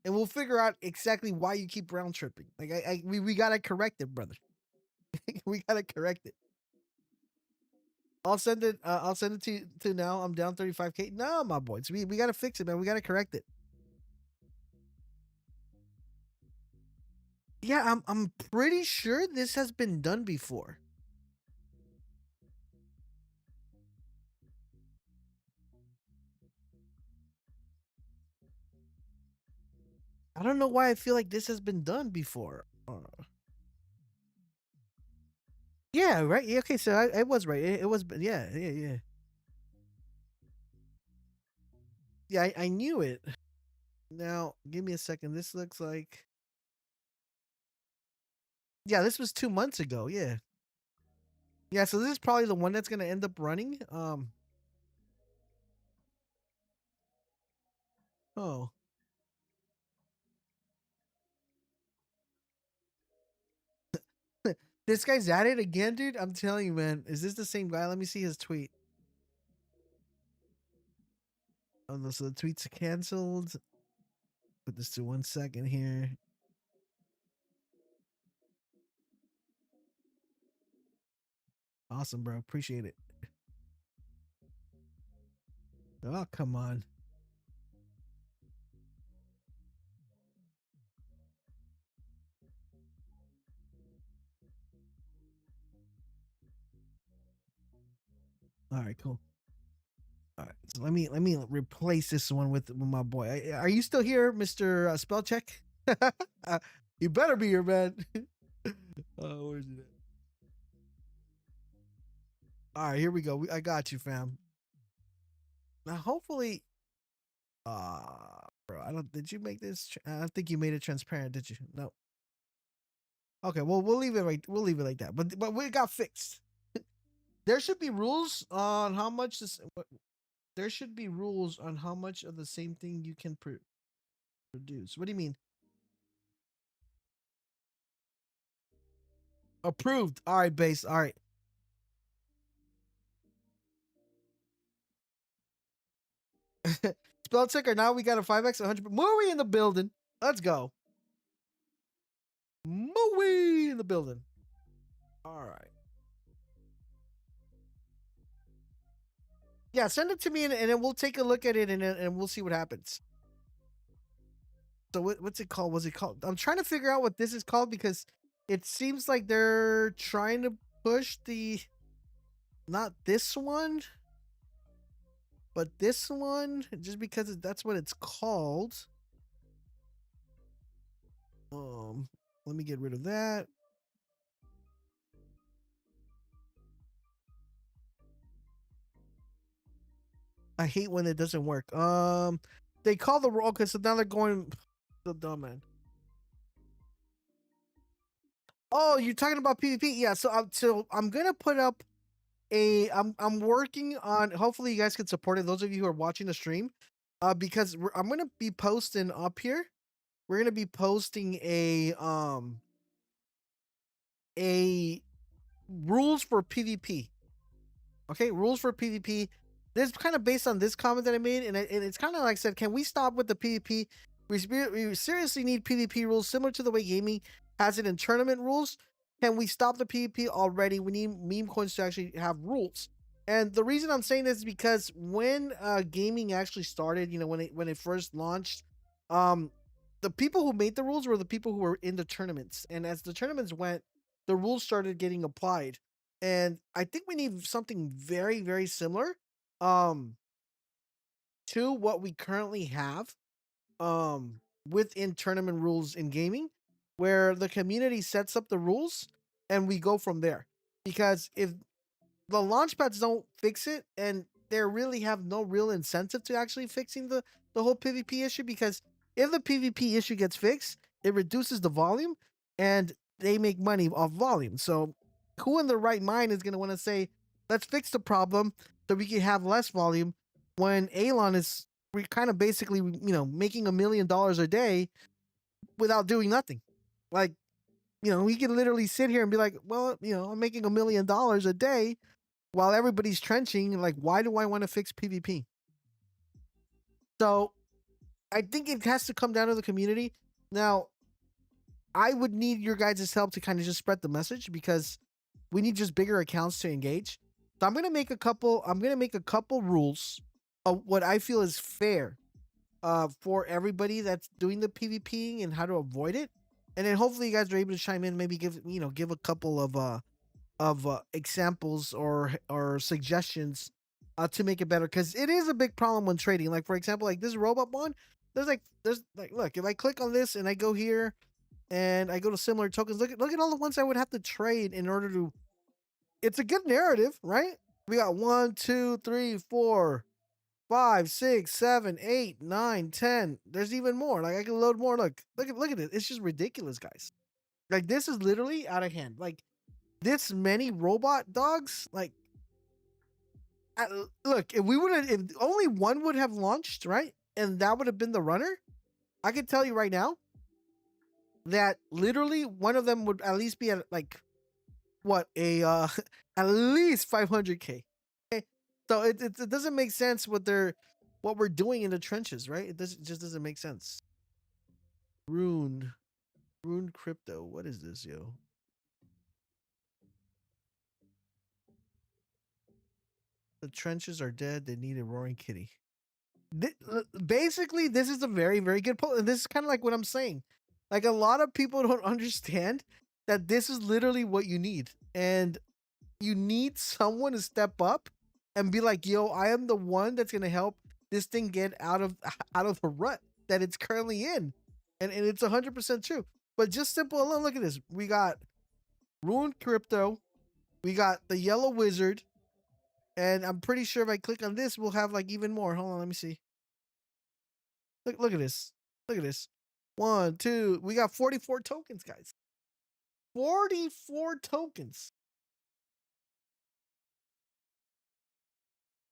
A: and we'll figure out exactly why you keep round tripping. Like we gotta correct it, brother. We gotta correct it. I'll send it. I'll send it to now. I'm down 35K. No, my boys, we gotta fix it, man. We gotta correct it. Yeah, I'm pretty sure this has been done before. I don't know why I feel like this has been done before. Yeah, right. Yeah, okay, so I was right. It was, yeah. Yeah, I knew it. Now, give me a second. This looks like, yeah, this was 2 months ago. Yeah, yeah. So this is probably the one that's gonna end up running. Oh, this guy's at it again, dude. I'm telling you, man. Is this the same guy? Let me see his tweet. Oh no, so the tweet's canceled. Put this to 1 second here. Awesome, bro. Appreciate it. Oh, come on. All right, cool. All right, so let me replace this one with my boy. Are you still here, Mister Spellcheck? You better be here, man. Where's it? All right, here we go. I got you, fam. Now, hopefully, bro, I don't. Did you make this? I don't think you made it transparent, did you? No. Okay, well, we'll leave it right. We'll leave it like that. But we got fixed. There should be rules on how much this. There should be rules on how much of the same thing you can produce. What do you mean? Approved. All right, base. All right. Spell checker. Now we got a 5x 100. Mooey in the building. Let's go. Mooey in the building. All right. Yeah, send it to me and then we'll take a look at it and we'll see what happens. So what's it called? What's it called? I'm trying to figure out what this is called because it seems like they're trying to push the not this one, but this one just because that's what it's called. Let me get rid of that. I hate when it doesn't work. They call the roll because so now they're going the dumb man. Oh, you're talking about PvP? Yeah. So I'm gonna put up a. I'm working on. Hopefully, you guys can support it. Those of you who are watching the stream, because I'm gonna be posting up here. We're gonna be posting a rules for PvP. Okay, rules for PvP. This is kind of based on this comment that I made, and it's kind of like I said, can we stop with the PvP? We seriously need PvP rules similar to the way gaming has it in tournament rules. Can we stop the PvP already? We need meme coins to actually have rules. And the reason I'm saying this is because when gaming actually started, when it first launched, um, the people who made the rules were the people who were in the tournaments, and as the tournaments went, the rules started getting applied. And I think we need something very, very similar um to what we currently have within tournament rules in gaming, where the community sets up the rules and we go from there. Because if the launch pads don't fix it, and they really have no real incentive to actually fixing the whole PvP issue, because if the PvP issue gets fixed, it reduces the volume and they make money off volume. So who in their right mind is going to want to say, let's fix the problem so we can have less volume, when Elon is kind of basically making $1 million a day without doing nothing? Like, we can literally sit here and be like, well, I'm making $1 million a day while everybody's trenching. Like, why do I want to fix PvP? So I think it has to come down to the community. Now, I would need your guys' help to kind of just spread the message, because we need just bigger accounts to engage. So I'm gonna make a couple rules of what I feel is fair for everybody that's doing the PvPing and how to avoid it. And then hopefully you guys are able to chime in, maybe give a couple of examples or suggestions to make it better, because it is a big problem when trading. Like, for example, like this robot one, there's like, look, if I click on this and I go here and I go to similar tokens, look at all the ones I would have to trade in order to. It's a good narrative, right? We got 1, 2, 3, 4, 5, 6, 7, 8, 9, 10. There's even more. Like, I can load more. Look at it. It's just ridiculous, guys. Like, this is literally out of hand. Like, this many robot dogs. Like, look, if only one would have launched, right, and that would have been the runner, I can tell you right now that literally one of them would at least be at like what a at least 500k. Okay? So it doesn't make sense what we're doing in the trenches, right? It just doesn't make sense. Rune crypto. What is this, yo? The trenches are dead. They need a roaring kitty. Basically, this is a very, very good post. And this is kind of like what I'm saying. Like, a lot of people don't understand that this is literally what you need. And you need someone to step up and be like, yo, I am the one that's going to help this thing get out of the rut that it's currently in. And it's 100% true. But just simple alone, look at this. We got Ruined Crypto. We got the Yellow Wizard. And I'm pretty sure if I click on this, we'll have like even more. Hold on, let me see. Look at this. Look at this. 1, 2. We got 44 tokens, guys. 44 tokens.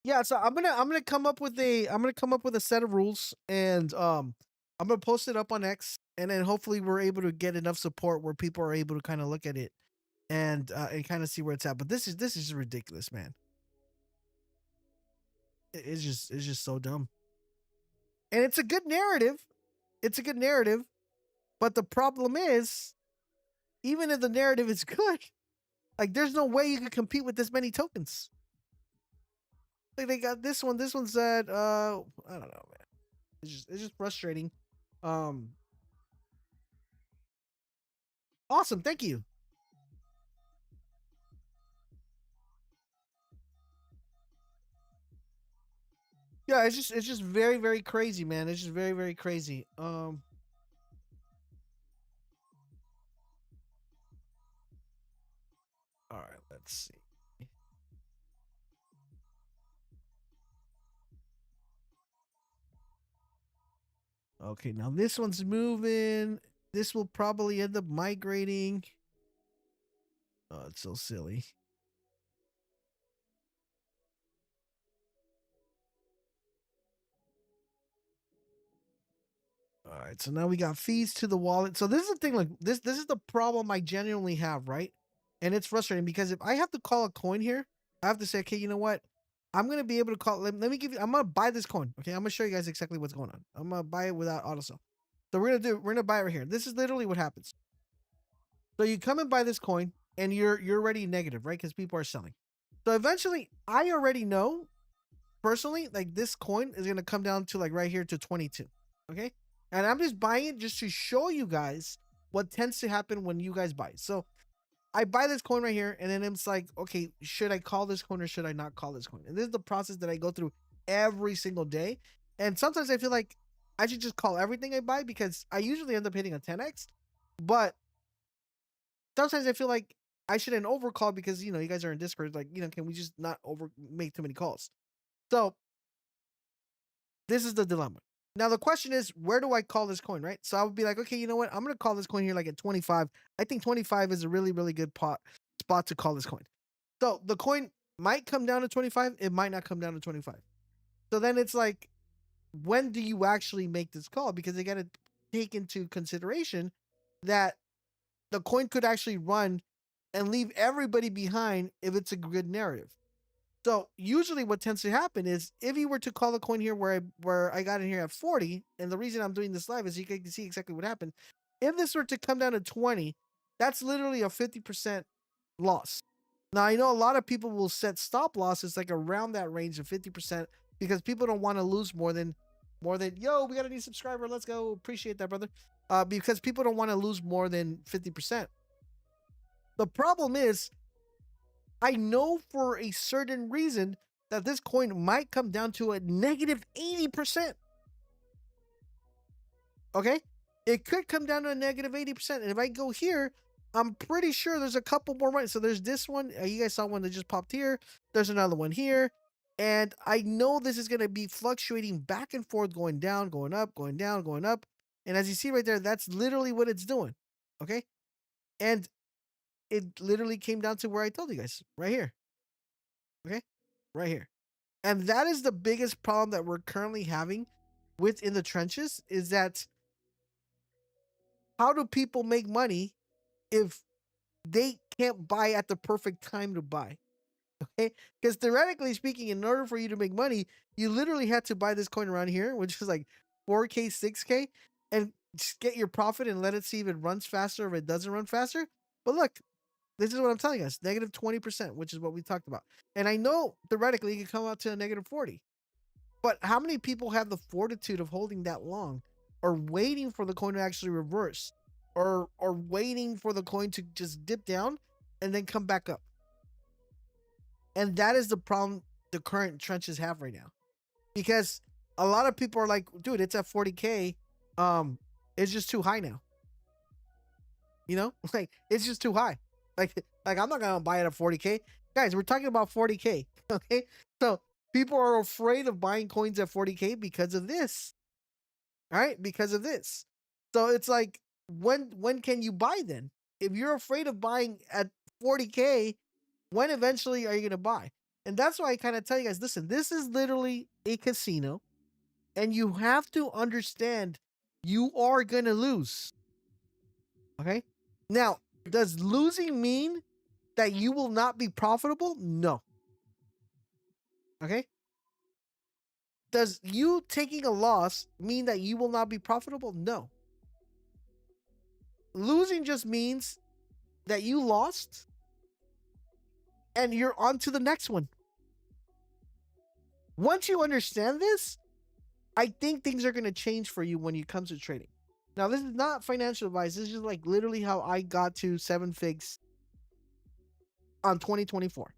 A: Yeah, so I'm gonna come up with a set of rules, and I'm gonna post it up on X, and then hopefully we're able to get enough support where people are able to kind of look at it and kind of see where it's at. But this is ridiculous, man. It's just so dumb. And it's a good narrative. It's a good narrative. But the problem is, even if the narrative is good, like there's no way you can compete with this many tokens. Like they got this one. This one's at I don't know, man. It's just frustrating. Um awesome, thank you. Yeah, it's just very, very crazy, man. It's just very, very crazy. All right, let's see. Okay, now this one's moving. This will probably end up migrating. Oh, it's so silly. All right, so now we got fees to the wallet. So this is the thing, like this is the problem I genuinely have, right? And it's frustrating because if I have to call a coin here, I have to say, okay, you know what? I'm gonna be able to call. Let me give you. I'm gonna buy this coin. Okay, I'm gonna show you guys exactly what's going on. I'm gonna buy it without auto sell. So we're gonna buy it right here. This is literally what happens. So you come and buy this coin, and you're already negative, right? Because people are selling. So eventually, I already know personally, like this coin is gonna come down to like right here to 22. Okay, and I'm just buying it just to show you guys what tends to happen when you guys buy. So I buy this coin right here, and then it's like, okay, should I call this coin or should I not call this coin? And this is the process that I go through every single day. And sometimes I feel like I should just call everything I buy because I usually end up hitting a 10x. But sometimes I feel like I shouldn't overcall because you guys are in Discord. Like, can we just not over make too many calls? So this is the dilemma. Now the question is, where do I call this coin, right? So I would be like, okay, you know what? I'm gonna call this coin here like at 25. I think 25 is a really, really good spot to call this coin. So the coin might come down to 25, it might not come down to 25. So then it's like, when do you actually make this call? Because they gotta take into consideration that the coin could actually run and leave everybody behind if it's a good narrative. So usually what tends to happen is if you were to call a coin here where I got in here at 40, and the reason I'm doing this live is you can see exactly what happened. If this were to come down to 20, that's literally a 50% loss. Now I know a lot of people will set stop losses like around that range of 50% because people don't want to lose more than yo, we got a new subscriber. Let's go. Appreciate that, brother. Because people don't want to lose more than 50%. The problem is I know for a certain reason that this coin might come down to a negative 80%. Okay? It could come down to a negative 80%. And if I go here, I'm pretty sure there's a couple more runs. So there's this one. You guys saw one that just popped here. There's another one here. And I know this is going to be fluctuating back and forth, going down, going up, going down, going up. And as you see right there, that's literally what it's doing. Okay? And it literally came down to where I told you guys, right here. Okay? Right here. And that is the biggest problem that we're currently having within the trenches is that how do people make money if they can't buy at the perfect time to buy? Okay? Because theoretically speaking, in order for you to make money, you literally had to buy this coin around here, which is like 4K, 6K, and just get your profit and let it see if it runs faster or if it doesn't run faster. But look, this is what I'm telling us, negative 20%, which is what we talked about. And I know theoretically it could come out to a negative 40. But how many people have the fortitude of holding that long or waiting for the coin to actually reverse or waiting for the coin to just dip down and then come back up? And that is the problem the current trenches have right now. Because a lot of people are like, dude, it's at 40K. It's just too high now. Like it's just too high. Like I'm not gonna buy it at 40K. Guys, we're talking about 40K. Okay. So people are afraid of buying coins at 40K because of this. All right, because of this. So it's like, when can you buy then? If you're afraid of buying at 40K, when eventually are you gonna buy? And that's why I kind of tell you guys, listen, this is literally a casino, and you have to understand you are gonna lose. Okay. Now, does losing mean that you will not be profitable? No. Okay. does you taking a loss mean that you will not be profitable? No. Losing just means that you lost and you're on to the next one. Once you understand this, I think things are going to change for you when it comes to trading. Now, this is not financial advice. This is just like literally how I got to 7 figs on 2024.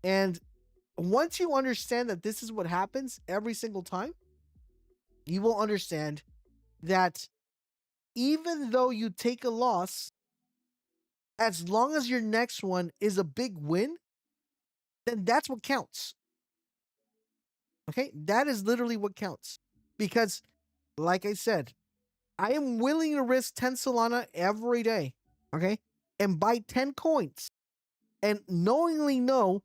A: And once you understand that this is what happens every single time, you will understand that even though you take a loss, as long as your next one is a big win, then that's what counts. Okay? That is literally what counts. Because, like I said, I am willing to risk 10 Solana every day. Okay? And buy 10 coins. And knowingly know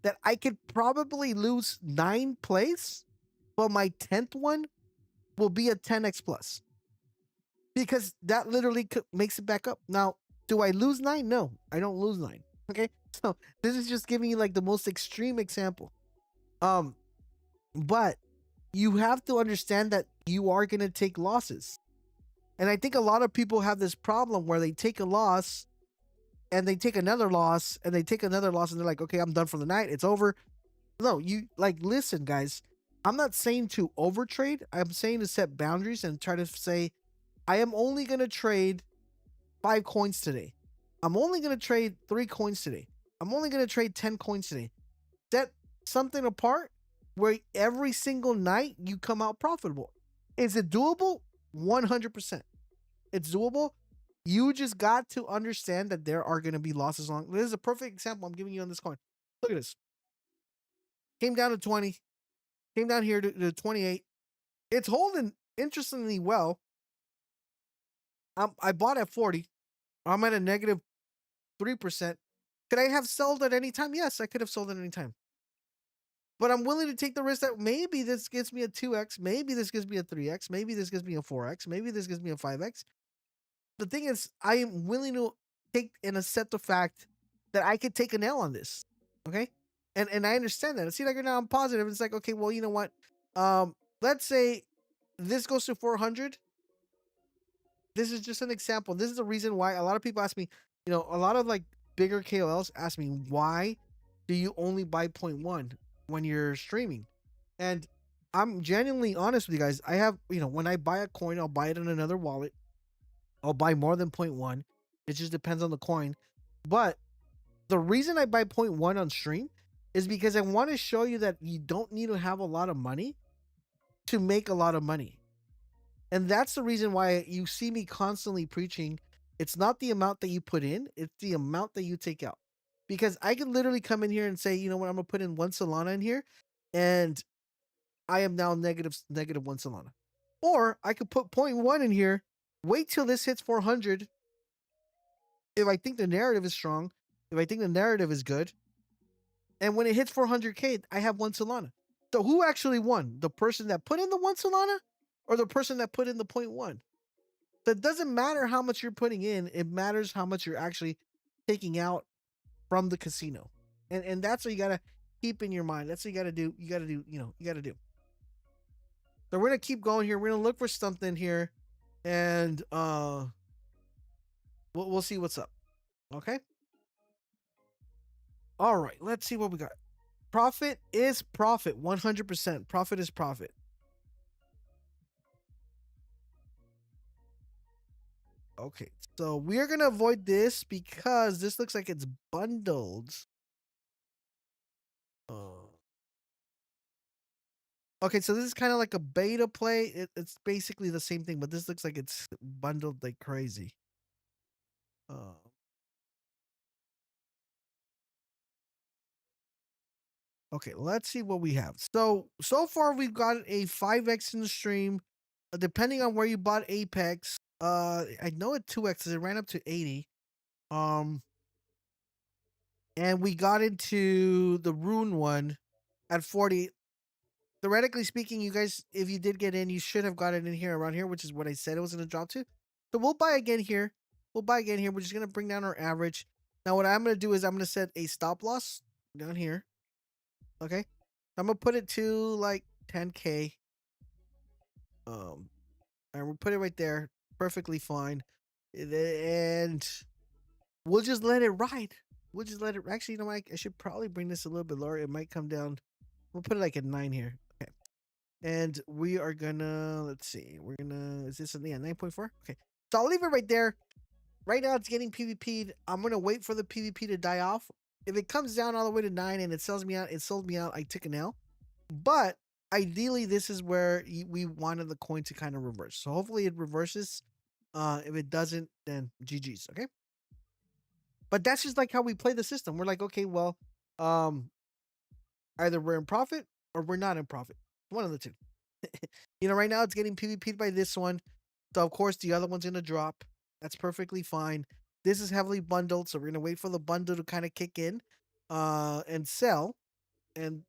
A: that I could probably lose 9 plays, but my 10th one will be a 10x plus. Because that literally makes it back up. Now, do I lose 9? No, I don't lose 9. Okay? So this is just giving you like the most extreme example. But you have to understand that you are going to take losses. And I think a lot of people have this problem where they take a loss and they take another loss and they take another loss and they're like, okay, I'm done for the night. It's over. No, you like, listen, guys, I'm not saying to overtrade. I'm saying to set boundaries and try to say, I am only going to trade 5 coins today. I'm only going to trade 3 coins today. I'm only going to trade 10 coins today. Set something apart where every single night you come out profitable. Is it doable? 100%. It's doable. You just got to understand that there are going to be losses along. This is a perfect example I'm giving you on this coin. Look at this. Came down to 20. Came down here to 28. It's holding interestingly well. I bought at 40. I'm at a negative 3%. Could I have sold at any time? Yes, I could have sold at any time. But I'm willing to take the risk that maybe this gives me a 2x, maybe this gives me a 3x, maybe this gives me a 4x, maybe this gives me a 5x. The thing is, I am willing to take and accept the fact that I could take an L on this. Okay? And I understand that. See, like now I'm positive. It's like, okay, well, you know what? Let's say this goes to 400. This is just an example. This is the reason why a lot of people ask me, a lot of like bigger KOLs ask me, why do you only buy 0.1 when you're streaming? And I'm genuinely honest with you guys. I have, when I buy a coin, I'll buy it in another wallet. I'll buy more than 0.1. It just depends on the coin. But the reason I buy 0.1 on stream is because I want to show you that you don't need to have a lot of money to make a lot of money. And that's the reason why you see me constantly preaching. It's not the amount that you put in, it's the amount that you take out. Because I can literally come in here and say, you know what, I'm going to put in 1 Solana in here, and I am now negative 1 Solana. Or I could put 0.1 in here, wait till this hits 400. If I think the narrative is strong, if I think the narrative is good, and when it hits 400K, I have 1 Solana. So who actually won? The person that put in the 1 Solana or the person that put in the 0.1? So it doesn't matter how much you're putting in. It matters how much you're actually taking out from the casino. And that's what you got to keep in your mind. That's what you got to do. You got to do. So we're going to keep going here. We're going to look for something here. And we'll see what's up. Okay? All right. Let's see what we got. Profit is profit. 100%. Profit is profit. Okay. So we're going to avoid this because this looks like it's bundled. Okay, so this is kind of like a beta play. It's basically the same thing, but this looks like it's bundled like crazy. Okay, let's see what we have. So far we've got a 5x in the stream. Depending on where you bought Apex, I know it 2x. It ran up to 80. And we got into the Rune one at 40. Theoretically speaking, you guys, if you did get in, you should have gotten in here around here, which is what I said it was going to drop to. So we'll buy again here. We're just going to bring down our average. Now, what I'm going to do is I'm going to set a stop loss down here. Okay. I'm going to put it to like 10K. And we'll put it right there, perfectly fine, and we'll just let it ride. We'll just let it. Actually, you know, I should probably bring this a little bit lower. It might come down. We'll put it like at 9 here. Okay. And we are gonna, let's see, we're gonna, is this, yeah, 9.4? Okay. So I'll leave it right there. Right now it's getting PvP'd. I'm gonna wait for the PvP to die off. If it comes down all the way to 9 and it sells me out, it sold me out, I took an L. But ideally, this is where we wanted the coin to kind of reverse. So hopefully it reverses. If it doesn't, then GG's, okay? But that's just like how we play the system. We're like, okay, well, um, either we're in profit or we're not in profit. One of the two. You know, right now it's getting PvP'd by this one. So of course the other one's gonna drop. That's perfectly fine. This is heavily bundled, so we're gonna wait for the bundle to kind of kick in, and sell, and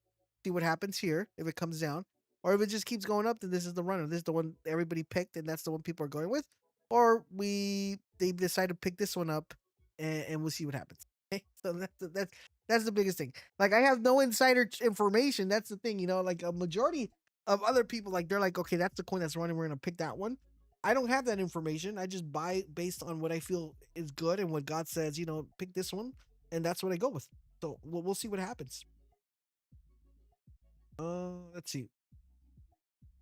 A: see what happens here if it comes down, or if it just keeps going up. Then this is the runner. This is the one everybody picked, and that's the one people are going with. Or they decide to pick this one up, and we'll see what happens. Okay, so that's the biggest thing. Like I have no insider information. That's the thing, you know. Like a majority of other people, like they're like, okay, that's the coin that's running. We're gonna pick that one. I don't have that information. I just buy based on what I feel is good and what God says. You know, pick this one, and that's what I go with. So we'll see what happens. Let's see.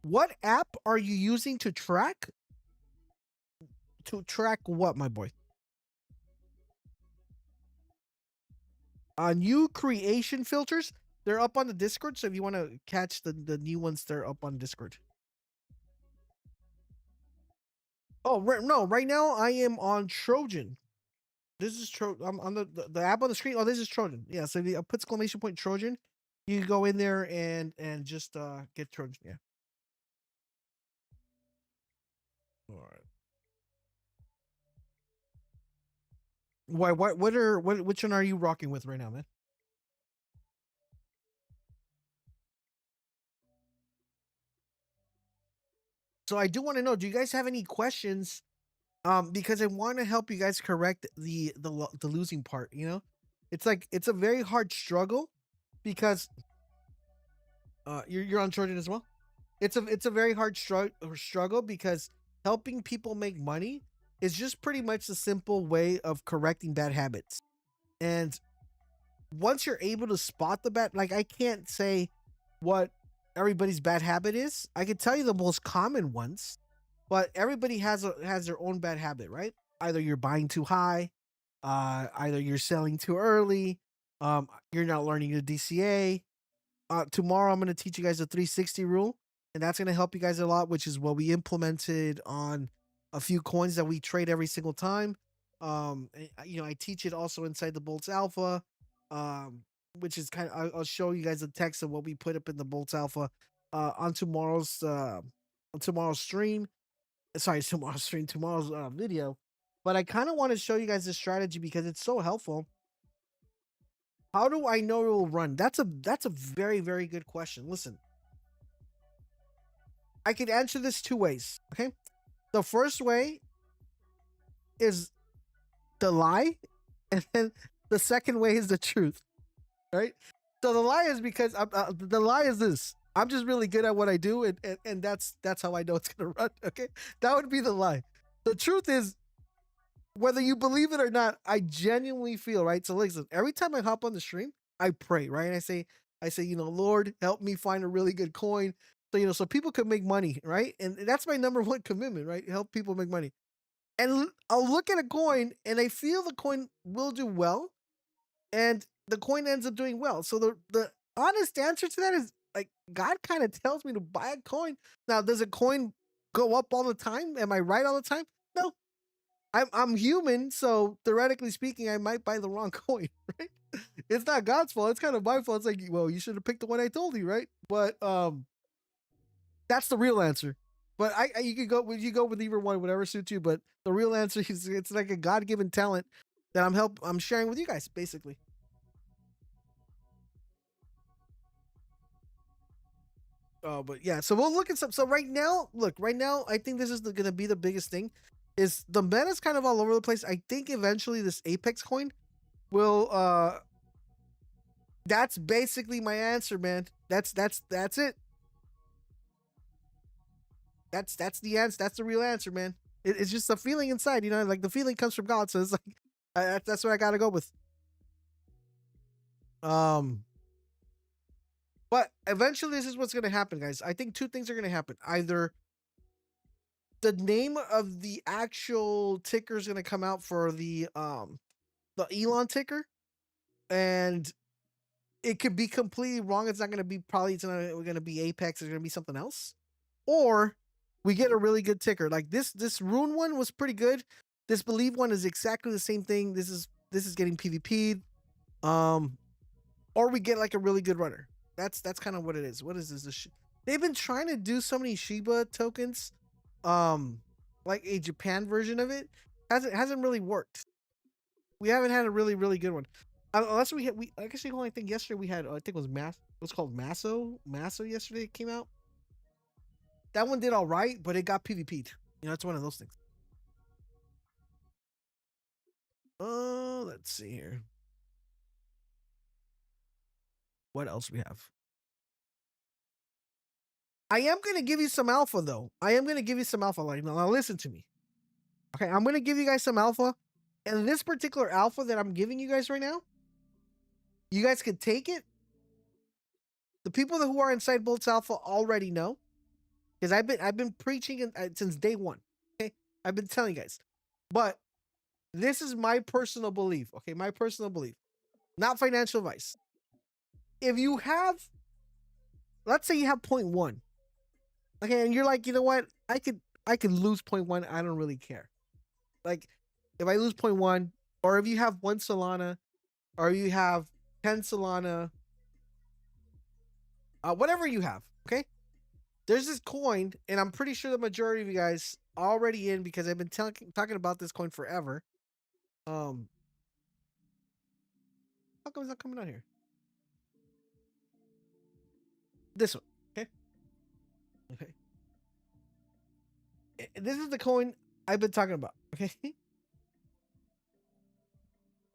A: What app are you using to track? To track what, my boy? New creation filters. They're up on the Discord, so if you want to catch the new ones, they're up on Discord. Oh, no, right now I am on Trojan. This is Trojan. I'm on the app on the screen. Oh, this is Trojan. Yeah, so if you put exclamation point Trojan, you go in there and just get Trojan. Yeah. All right. Why? Which one are you rocking with right now, man? So I do want to know, do you guys have any questions? Because I want to help you guys correct the losing part. You know, it's like it's a very hard struggle because you're on Trojan as well. It's a very hard struggle because helping people make money is just pretty much the simple way of correcting bad habits. And once you're able to spot the bad, like I can't say what everybody's bad habit is. I can tell you the most common ones, but everybody has their own bad habit, right? Either you're buying too high, either you're selling too early, you're not learning your DCA. Tomorrow I'm going to teach you guys the 360 rule, and that's going to help you guys a lot, which is what we implemented on a few coins that we trade every single time. You know, I teach it also inside the Boltz Alpha, um, which is kind of, I'll show you guys the text of what we put up in the Boltz Alpha on tomorrow's stream. Sorry, tomorrow's stream, tomorrow's video. But I kind of want to show you guys this strategy because it's so helpful. How do I know it will run? That's a very, very good question. Listen, I can answer this two ways. Okay, the first way is the lie, and then the second way is the truth. Right? So the lie is because the lie is this: I'm just really good at what I do, and that's how I know it's gonna run. Okay, that would be the lie. The truth is, whether you believe it or not, I genuinely feel, right. So listen, every time I hop on the stream, I pray, right? I say, you know, Lord, help me find a really good coin. So, you know, so people can make money, right? And that's my number one commitment, right? Help people make money. And I'll look at a coin and I feel the coin will do well, and the coin ends up doing well. So the honest answer to that is like God kind of tells me to buy a coin. Now, does a coin go up all the time? Am I right all the time? No, I'm human, so theoretically speaking, I might buy the wrong coin, right? It's not God's fault. It's kind of my fault. It's like, well, you should have picked the one I told you, right? But that's the real answer. But you could go with either one, whatever suits you. But the real answer is it's like a God given talent that I'm sharing with you guys, basically. But yeah, so we'll look at some. So right now, I think this is gonna be the biggest thing. Is the meta's kind of all over the place. I think eventually this Apex coin will. That's basically my answer, man. That's it. That's the answer. That's the real answer, man. It's just a feeling inside, you know, like the feeling comes from God. So it's like that's what I gotta go with. Um, but eventually, this is what's gonna happen, guys. I think two things are gonna happen. Either the name of the actual ticker is gonna come out for the Elon ticker, and it could be completely wrong. It's not gonna be it's not gonna be Apex. It's gonna be something else, or we get a really good ticker. Like this Rune one was pretty good. This Believe one is exactly the same thing. This is getting PvP'd. Or we get like a really good runner. That's kind of what it is. What is this? They've been trying to do so many Shiba tokens, like a Japan version of it. Hasn't really worked. We haven't had a really good one. Unless we actually only think yesterday we had I think it was it was called Masso yesterday it came out. That one did all right, but it got PvP'd. You know, it's one of those things. Let's see here. What else we have? I am going to give you some alpha, though. I am going to give you some alpha. Like, now listen to me. Okay, I'm going to give you guys some alpha. And this particular alpha that I'm giving you guys right now, you guys can take it. The people who are inside Boltz Alpha already know, because I've been preaching since day one. Okay, I've been telling you guys, but this is my personal belief. Okay, my personal belief, not financial advice. If you have, let's say you have 0.1, okay, and you're like, you know what, I could lose 0.1. I don't really care. Like, if I lose 0.1, or if you have 1 Solana, or you have 10 Solana, whatever you have, okay? There's this coin, and I'm pretty sure the majority of you guys are already in because I've been talking about this coin forever. How come it's not coming out here? This one, okay? Okay. This is the coin I've been talking about, okay?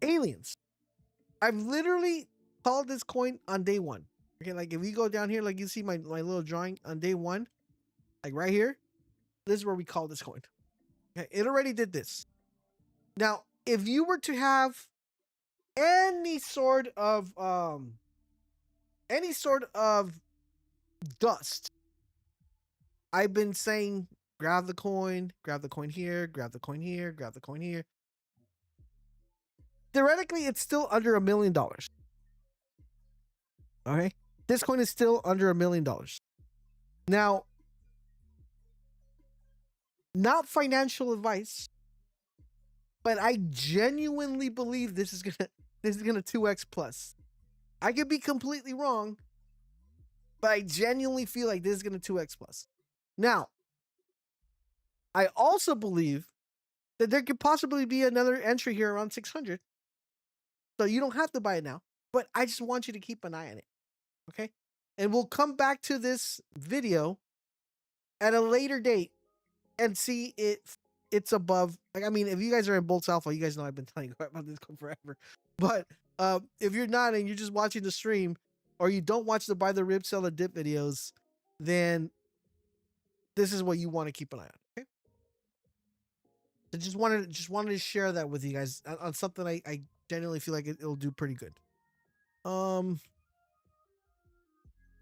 A: Aliens. I've literally called this coin on day one. Okay, like if you go down here, like you see my little drawing on day one, like right here, this is where we call this coin. Okay, it already did this. Now, if you were to have any sort of dust, I've been saying grab the coin here, grab the coin here, grab the coin here. Theoretically, it's still under $1 million. Okay, this coin is still under $1 million. Now, not financial advice, but I genuinely believe this is gonna 2x plus. I could be completely wrong, but I genuinely feel like this is gonna 2x plus. Now, I also believe that there could possibly be another entry here around 600. So you don't have to buy it now, but I just want you to keep an eye on it. Okay? And we'll come back to this video at a later date and see it's above. Like, I mean, if you guys are in Boltz Alpha, you guys know I've been telling you about this coin forever. But if you're not and you're just watching the stream, or you don't watch the buy the rib sell the dip videos, then this is what you want to keep an eye on. Okay. I just wanted to share that with you guys on something I genuinely feel like it'll do pretty good.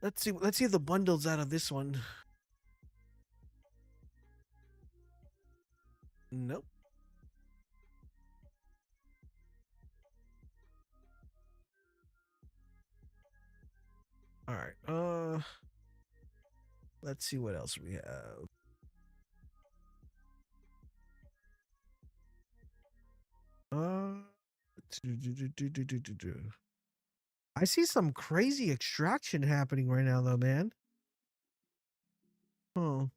A: Let's see if the bundle's out of this one. Nope. All right. Let's see what else we have. I see some crazy extraction happening right now, though, man. Oh.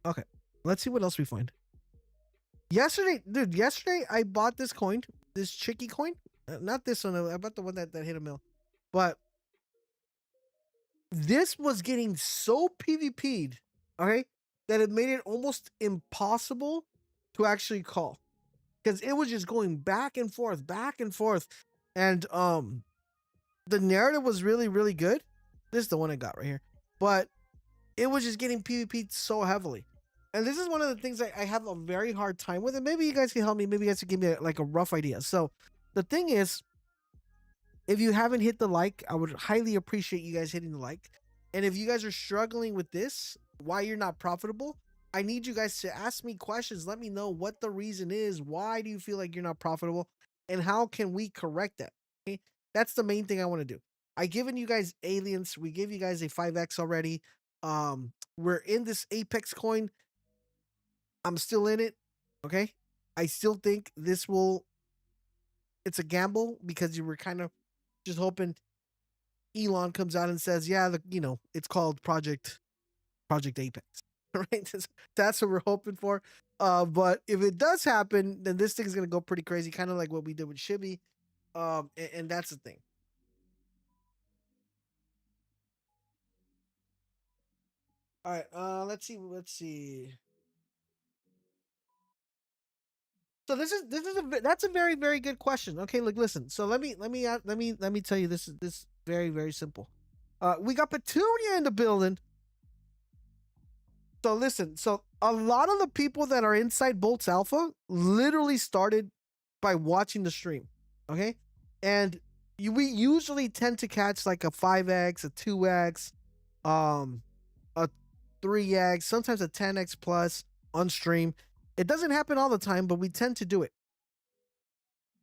A: Okay. Let's see what else we find. Yesterday I bought this coin, this Chicky coin. Not this one. I bought the one that hit a mil. But this was getting so PvP'd, okay, that it made it almost impossible to actually call. Because it was just going back and forth. And the narrative was really, really good. This is the one I got right here. But it was just getting PvP'd so heavily. And this is one of the things I have a very hard time with. And maybe you guys can help me. Maybe you guys can give me like a rough idea. So the thing is, if you haven't hit the like, I would highly appreciate you guys hitting the like. And if you guys are struggling with this, why you're not profitable, I need you guys to ask me questions. Let me know what the reason is. Why do you feel like you're not profitable? And how can we correct that? Okay. That's the main thing I want to do. I given you guys aliens. We gave you guys a 5x already. We're in this Apex coin. I'm still in it. Okay. I still think this will, it's a gamble because you were kind of just hoping Elon comes out and says, yeah, it's called Project Apex. Right? That's what we're hoping for. But if it does happen, then this thing is gonna go pretty crazy, kind of like what we did with Shibby. And that's the thing. All right, let's see. So that's a very, very good question. Okay, look, listen. So let me tell you, this very, very simple. We got Petunia in the building. So listen, so a lot of the people that are inside Boltz Alpha literally started by watching the stream. Okay. And we usually tend to catch like a 5x, a 2x, um, a 3x, sometimes a 10x plus on stream. It doesn't happen all the time, but we tend to do it.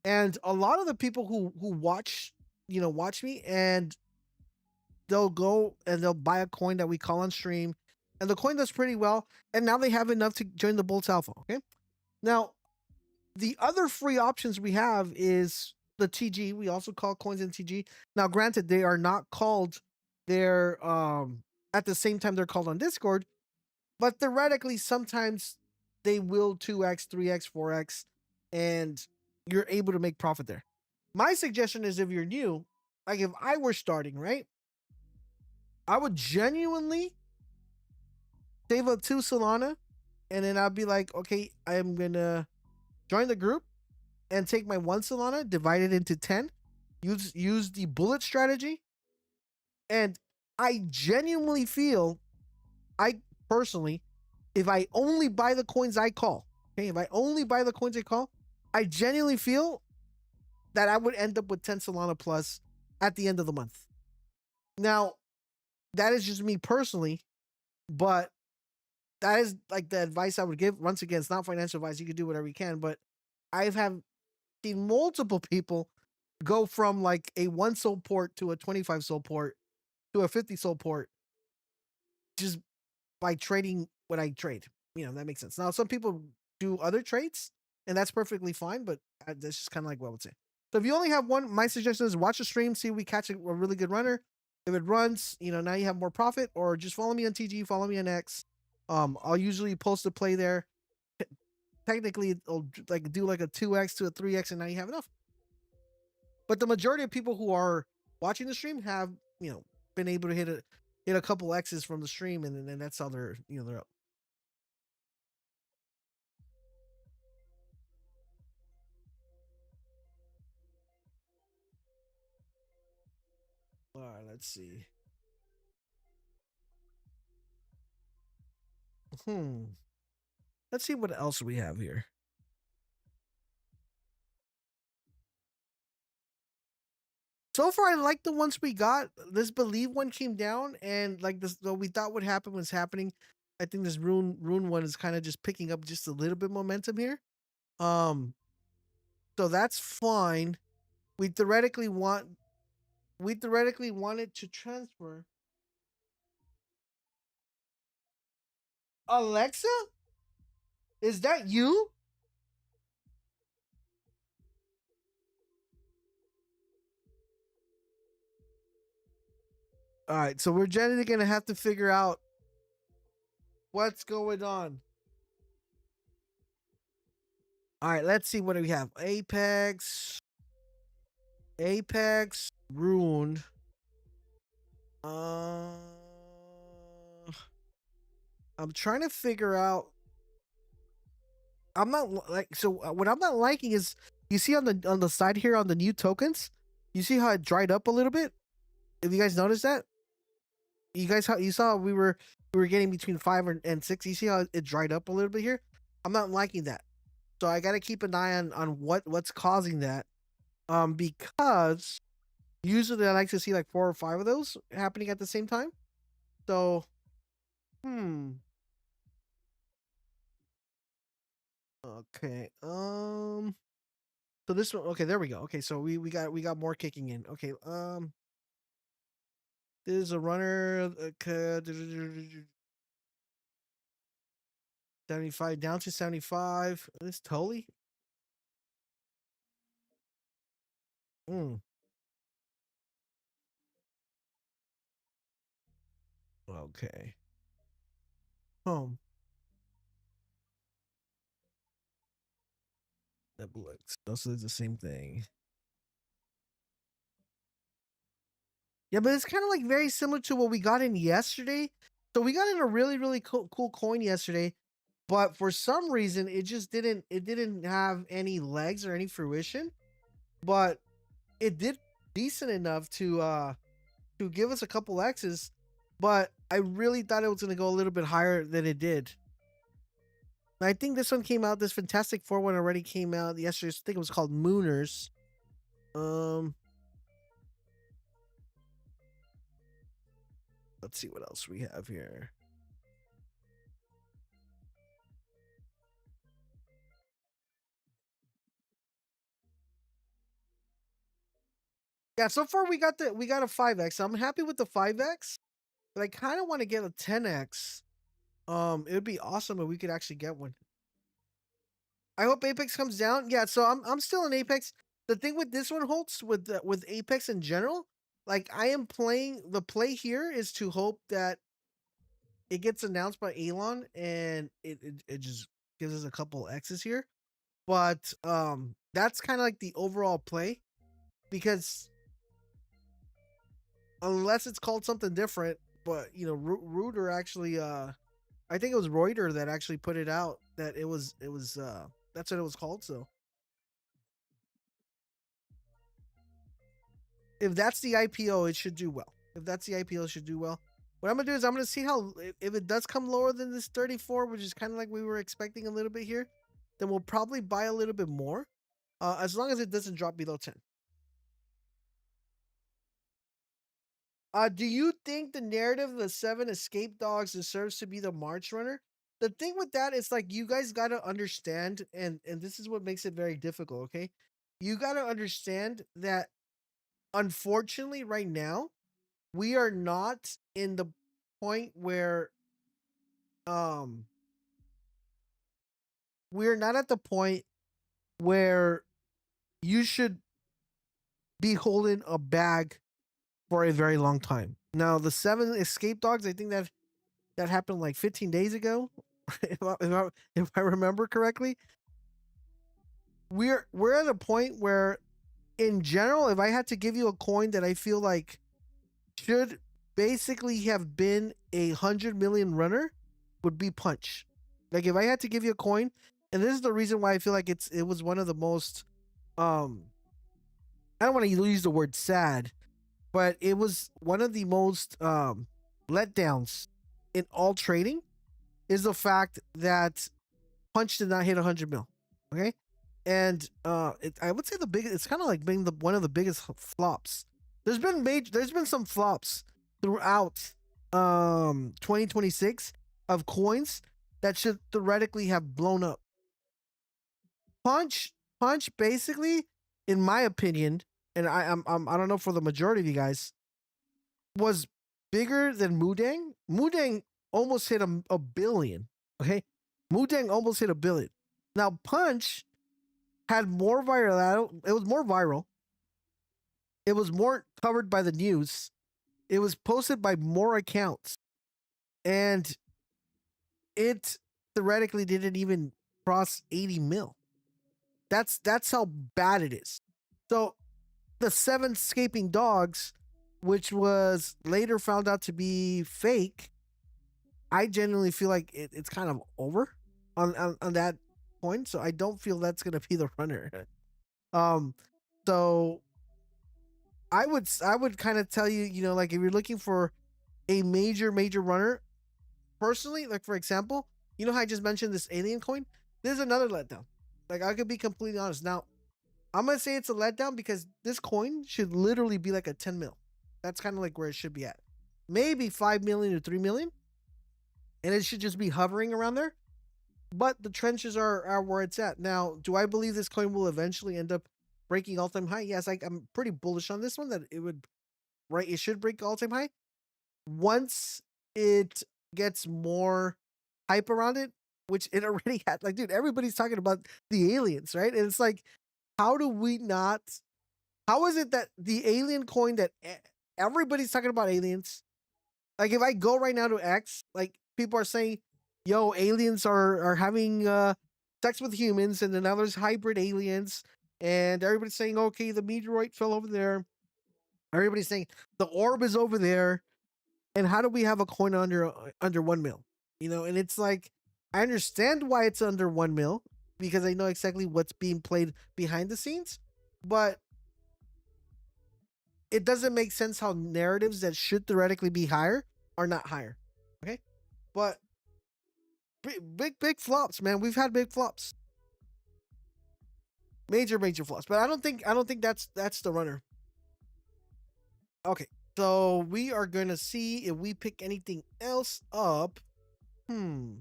A: And a lot of the people who watch, watch me, and they'll go and they'll buy a coin that we call on stream, and the coin does pretty well, and now they have enough to join the Boltz Alpha. Okay. Now, the other free options we have is the TG. We also call coins in TG. Now, granted, they are not called, they're at the same time they're called on Discord, but theoretically sometimes they will 2x, 3x, 4x, and you're able to make profit there. My suggestion is, if you're new, like if I were starting, right, I would genuinely save up 2 Solana, and then I'd be like, okay, I'm gonna join the group and take my 1 Solana, divide it into 10, use the bullet strategy. And I genuinely feel, I personally, if I only buy the coins I call, okay, if I only buy the coins I call, I genuinely feel that I would end up with 10 Solana plus at the end of the month. Now, that is just me personally, but that is like the advice I would give. Once again, it's not financial advice. You can do whatever you can, but I've seen multiple people go from like a 1 soul port to a 25 soul port to a 50 soul port just by trading what I trade. That makes sense. Now, some people do other trades, and that's perfectly fine, but that's just kind of like what I would say. So if you only have one, my suggestion is watch the stream, see if we catch a really good runner. If it runs, now you have more profit, or just follow me on TG, follow me on X. I'll usually post a play there. Technically, it'll like do like a 2x to a 3x, and now you have enough. But the majority of people who are watching the stream have, been able to hit a couple X's from the stream, and then that's how they're up. All right, let's see. Hmm. Let's see what else we have here. So far, I like the ones we got. This Believe one came down, and like this, what we thought would happen was happening. I think this Rune one is kind of just picking up just a little bit momentum here. Um, so that's fine. We theoretically wanted to transfer. Alexa, is that you? All right, so we're generally gonna have to figure out what's going on. All right, let's see what do we have. Apex, Rune. I'm trying to figure out. I'm not like, so what I'm not liking is, you see on the side here on the new tokens, You see how it dried up a little bit? If you guys noticed that, you saw we were getting between 5 and 6. You see how it dried up a little bit here? I'm not liking that. So I got to keep an eye on what's causing that. Because usually I like to see like 4 or 5 of those happening at the same time. So, hmm. Okay. So this one, okay, there we go. Okay, so we got more kicking in. Okay. This is a runner. 75 down to 75. It's totally. Mm, okay. Home. That looks. Those are the same thing. Yeah, but it's kind of like very similar to what we got in yesterday. So we got in a really really cool coin yesterday, but for some reason it didn't have any legs or any fruition. But it did decent enough to give us a couple X's. But I really thought it was gonna go a little bit higher than it did. I think this one came out. This Fantastic Four one already came out yesterday. I think it was called Mooners. Um, let's see what else we have here. Yeah, so far we got a 5x. I'm happy with the 5x, but I kind of want to get a 10x. It would be awesome if we could actually get one. I hope Apex comes down. Yeah, so I'm still in Apex. The thing with this one, Holtz, with Apex in general, like I am playing. The play here is to hope that it gets announced by Elon and it just gives us a couple X's here. But that's kind of like the overall play because unless it's called something different, but you know, Reuter actually I think it was Reuter that actually put it out that it was that's what it was called. So if that's the IPO, it should do well. If that's the IPO, it should do well. What I'm gonna do is I'm gonna see how if it does come lower than this 34, which is kind of like we were expecting a little bit here, then we'll probably buy a little bit more, as long as it doesn't drop below 10. Do you think the narrative of the 7 escape dogs deserves to be the March runner? The thing with that is like you guys gotta understand, and this is what makes it very difficult. Okay, you gotta understand that unfortunately, right now we are not in the point where um we're not at the point where you should be holding a bag for a very long time. Now, the 7 escape dogs, I think that happened like 15 days ago, if I remember correctly. We're at a point where, in general, if I had to give you a coin that I feel like should basically have been 100 million runner, would be Punch. Like if I had to give you a coin, and this is the reason why I feel like it was one of the most um I don't want to use the word sad, but it was one of the most letdowns in all trading is the fact that Punch did not hit 100 mil. Okay, and I would say the biggest. It's kind of like being the one of the biggest flops. There's been some flops throughout 2026 of coins that should theoretically have blown up. Punch Punch basically, in my opinion, and I don't know for the majority of you guys, was bigger than Mudang. Mudang almost hit a billion. Okay, Mudang almost hit a billion. Now Punch had more viral. It was more viral. It was more covered by the news. It was posted by more accounts, and it theoretically didn't even cross 80 mil. That's how bad it is. So the 7 escaping dogs, which was later found out to be fake, I genuinely feel like it's kind of over on that point. So I don't feel that's gonna be the runner. Um, so I would kind of tell you, like if you're looking for a major runner, personally, like for example, how I just mentioned this alien coin, there's another letdown. Like I could be completely honest. Now, I'm gonna say it's a letdown because this coin should literally be like a 10 mil. That's kind of like where it should be at. Maybe 5 million to 3 million, and it should just be hovering around there. But the trenches are where it's at. Now, do I believe this coin will eventually end up breaking all-time high? Yes, I'm pretty bullish on this one that it would, right, it should break all-time high once it gets more hype around it, which it already had. Like, dude, everybody's talking about the aliens, right? And it's like, how do we not? How is it that the alien coin that everybody's talking about aliens? Like, if I go right now to X, like people are saying, "Yo, aliens are having sex with humans," and then now there's hybrid aliens, and everybody's saying, "Okay, the meteoroid fell over there." Everybody's saying the orb is over there, and how do we have a coin under 1 mil? And it's like I understand why it's under 1 mil because I know exactly what's being played behind the scenes, but it doesn't make sense how narratives that should theoretically be higher are not higher. Okay, but big flops, man. We've had big flops, major flops. But I don't think that's the runner. Okay, so we are gonna see if we pick anything else up. Hmm.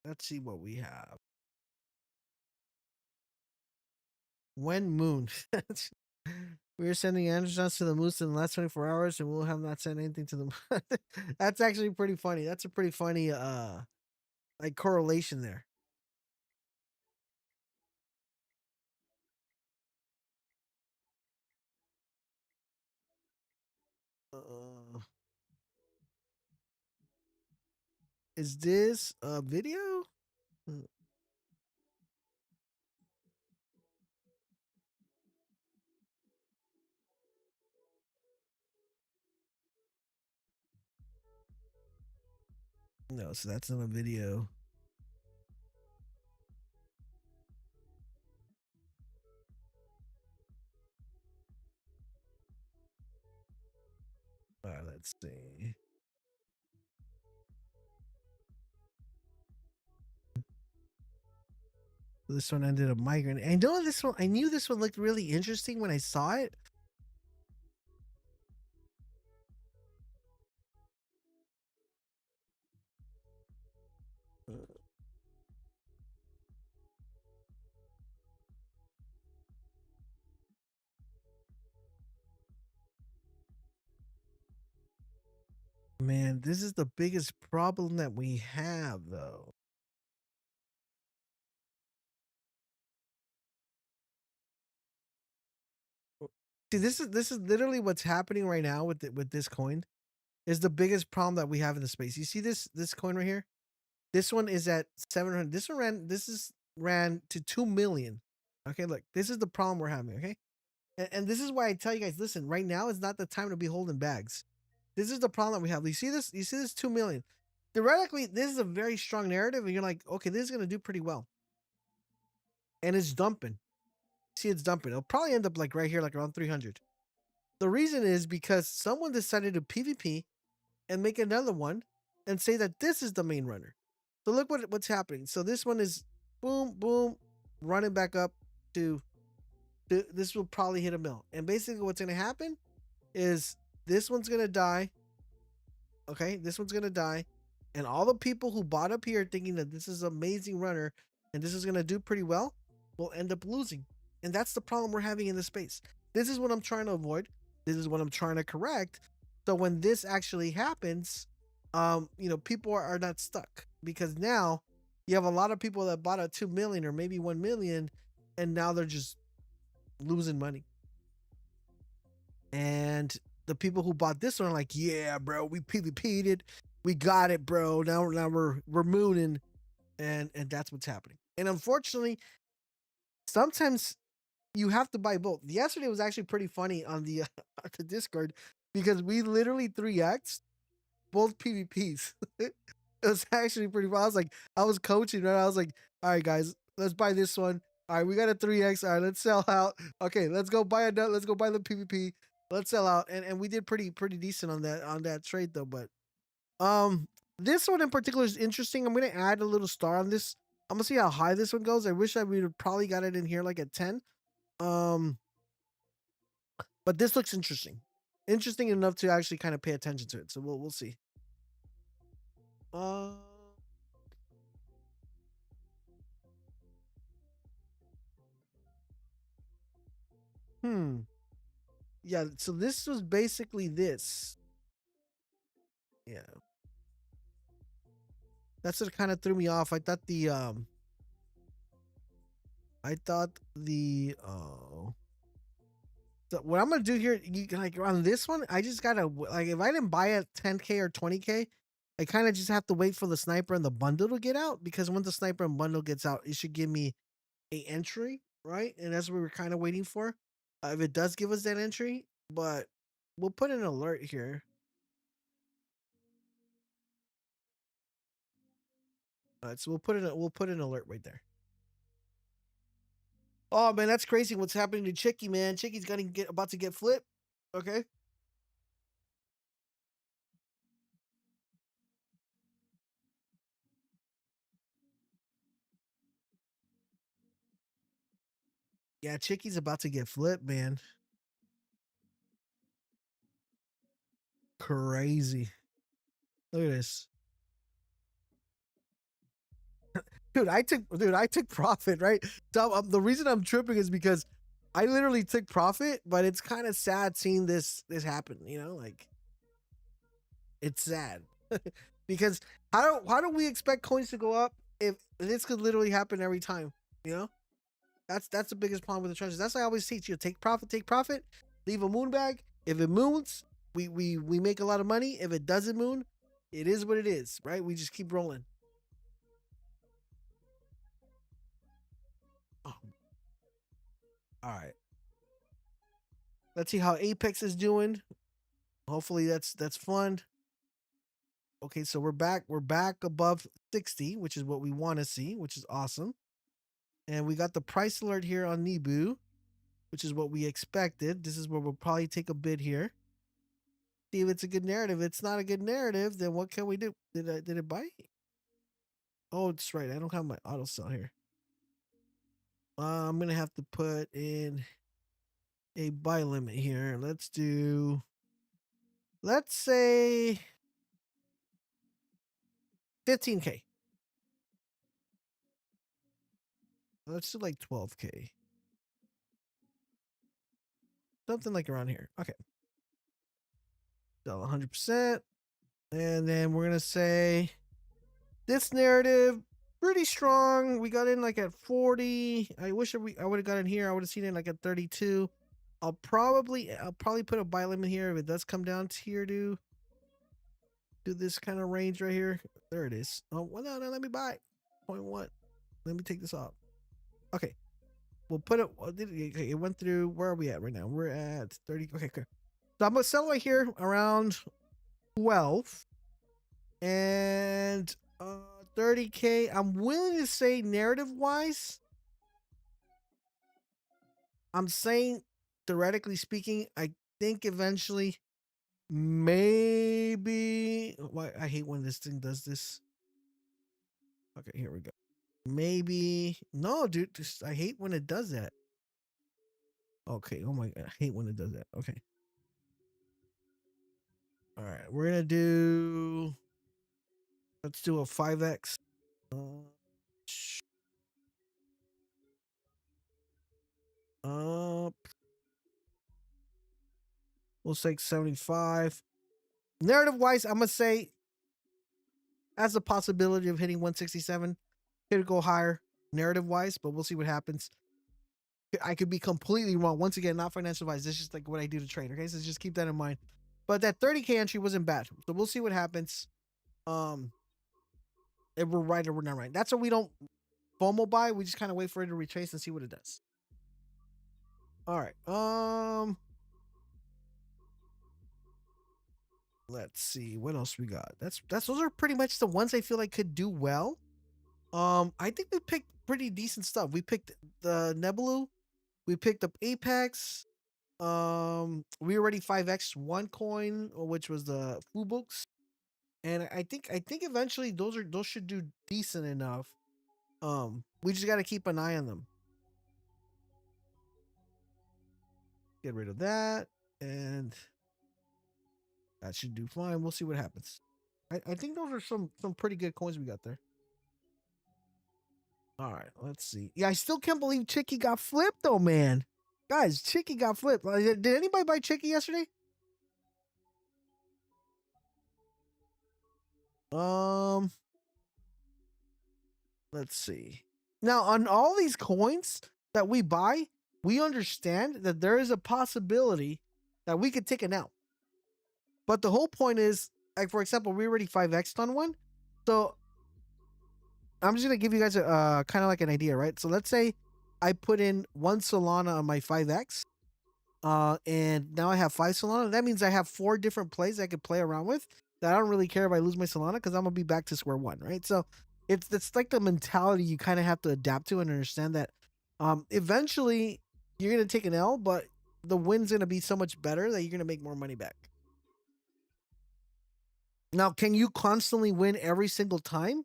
A: Let's see what we have. When moon. We are sending astronauts to the moon in the last 24 hours, and we'll have not sent anything to the moon. That's actually pretty funny. That's a pretty funny like correlation there. Uh, is this a video? Mm, No, so that's not a video. All right, let's see. This one ended up migrating. I know this one. I knew this one looked really interesting when I saw it. Man, this is the biggest problem that we have, though. See, this is literally what's happening right now with this coin. Is the biggest problem that we have in the space. You see this coin right here? This one is at 700. This ran to 2 million. Okay, look, this is the problem we're having. Okay, and this is why I tell you guys, listen, right now is not the time to be holding bags. This is the problem that we have. You see this? You see this 2 million? Theoretically, this is a very strong narrative, and you're like, okay, this is gonna do pretty well, and it's dumping. See, it's dumping. It'll probably end up like right here, like around 300. The reason is because someone decided to PvP and make another one and say that this is the main runner. So look what's happening. So this one is boom, boom, running back up to, this will probably hit a mill. And basically what's going to happen is this one's going to die. Okay, this one's going to die. And all the people who bought up here thinking that this is an amazing runner and this is going to do pretty well will end up losing. And that's the problem we're having in this space. This is what I'm trying to avoid. This is what I'm trying to correct. So when this actually happens, people are not stuck because now you have a lot of people that bought a 2 million or maybe 1 million and now they're just losing money. And the people who bought this one are like, yeah, bro, we PvP'd it. We got it, bro. Now we're mooning. And that's what's happening. And unfortunately, sometimes you have to buy both. Yesterday was actually pretty funny on the the Discord because we literally 3x both PvPs. It was actually pretty fun. I was coaching, right? I was like, all right, guys, let's buy this one. All right, we got a 3x. All right, let's sell out. Okay, let's go buy a nut. Let's go buy the PvP. Let's sell out. And we did pretty decent on that trade though. But um, this one in particular is interesting. I'm gonna add a little star on this. I'm gonna see how high this one goes. I wish I would have probably got it in here like at 10. Um, but this looks interesting. Interesting enough to actually kind of pay attention to it. So we'll see. Uh, hmm. Yeah, so this was basically this. Yeah. That's what kind of threw me off. I thought the so what I'm gonna do here, like on this one, I just gotta like if I didn't buy at 10k or 20k, I kind of just have to wait for the sniper and the bundle to get out because once the sniper and bundle gets out, it should give me a entry, right? And that's what we were kind of waiting for. If it does give us that entry, but we'll put an alert here. All right, so we'll put an alert right there. Oh man, that's crazy. What's happening to Chicky, man? Chicky's gonna get about to get flipped. Okay. Yeah, Chicky's about to get flipped, man. Crazy. Look at this. I took profit, right? So the reason I'm tripping is because I literally took profit, but it's kind of sad seeing this happen, you know? Like it's sad. Because how do we expect coins to go up if this could literally happen every time, you know? That's the biggest problem with the treasures. That's why I always teach you: take profit, leave a moon bag. If it moons, we make a lot of money. If it doesn't moon, it is what it is, right? We just keep rolling. Oh, all right. Let's see how Apex is doing. Hopefully that's fun. Okay, so we're back. We're back above 60, which is what we want to see, which is awesome. And we got the price alert here on Nibu, which is what we expected. This is where we'll probably take a bid here. See if it's a good narrative. If it's not a good narrative, then what can we do? Did it bite? Oh, it's right. I don't have my auto sell here. I'm gonna have to put in a buy limit here. Let's say 15k. Let's do like 12k. Something like around here. Okay. Sell 100%. And then we're gonna say this narrative pretty strong. We got in like at 40. I wish I would have got in here. I would have seen it like at 32. I'll probably put a buy limit here if it does come down to here to do this kind of range right here. There it is. Oh well, no, let me buy 0.1. Let me take this off. Okay, we'll put it. Okay, it went through. Where are we at right now? We're at 30. Okay, good. So I'm gonna sell right here around 12 and 30k. I'm willing to say narrative wise, I'm saying theoretically speaking, I think eventually maybe why I hate when this thing does this. Okay, here we go. Maybe no, dude. I hate when it does that. Okay. Oh my god, I hate when it does that. Okay. All right, we're gonna do. Let's do a 5x. Up. We'll say 75. Narrative wise, I'm gonna say has the possibility of hitting 167. Could go higher narrative wise, but we'll see what happens. I could be completely wrong. Once again, not financial advice. This is just like what I do to trade. Okay, so just keep that in mind. But that 30k entry wasn't bad, so we'll see what happens. If we're right or we're not right. That's what we don't FOMO buy. We just kind of wait for it to retrace and see what it does. All right. Let's see what else we got. That's those are pretty much the ones I feel like could do well. I think we picked pretty decent stuff. We picked the Nebulu, we picked up Apex. We already 5x one coin, which was the Fubooks, and I think eventually those should do decent enough. We just got to keep an eye on them. Get rid of that, and that should do fine. We'll see what happens. I think those are some pretty good coins we got there. All right, let's see. Yeah, I still can't believe Chicky got flipped though, man. Guys, Chicky got flipped. Did anybody buy Chicky yesterday? Um, let's see. Now, on all these coins that we buy, we understand that there is a possibility that we could take an L. But the whole point is, like, for example, we already 5x'd on one. So I'm just going to give you guys a kind of like an idea, right? So let's say I put in one Solana on my 5x. And now I have 5 Solana. That means I have 4 different plays I could play around with that I don't really care if I lose my Solana because I'm gonna be back to square one, right? So it's like the mentality you kind of have to adapt to and understand that eventually you're gonna take an L, but the win's gonna be so much better that you're gonna make more money back. Now, can you constantly win every single time?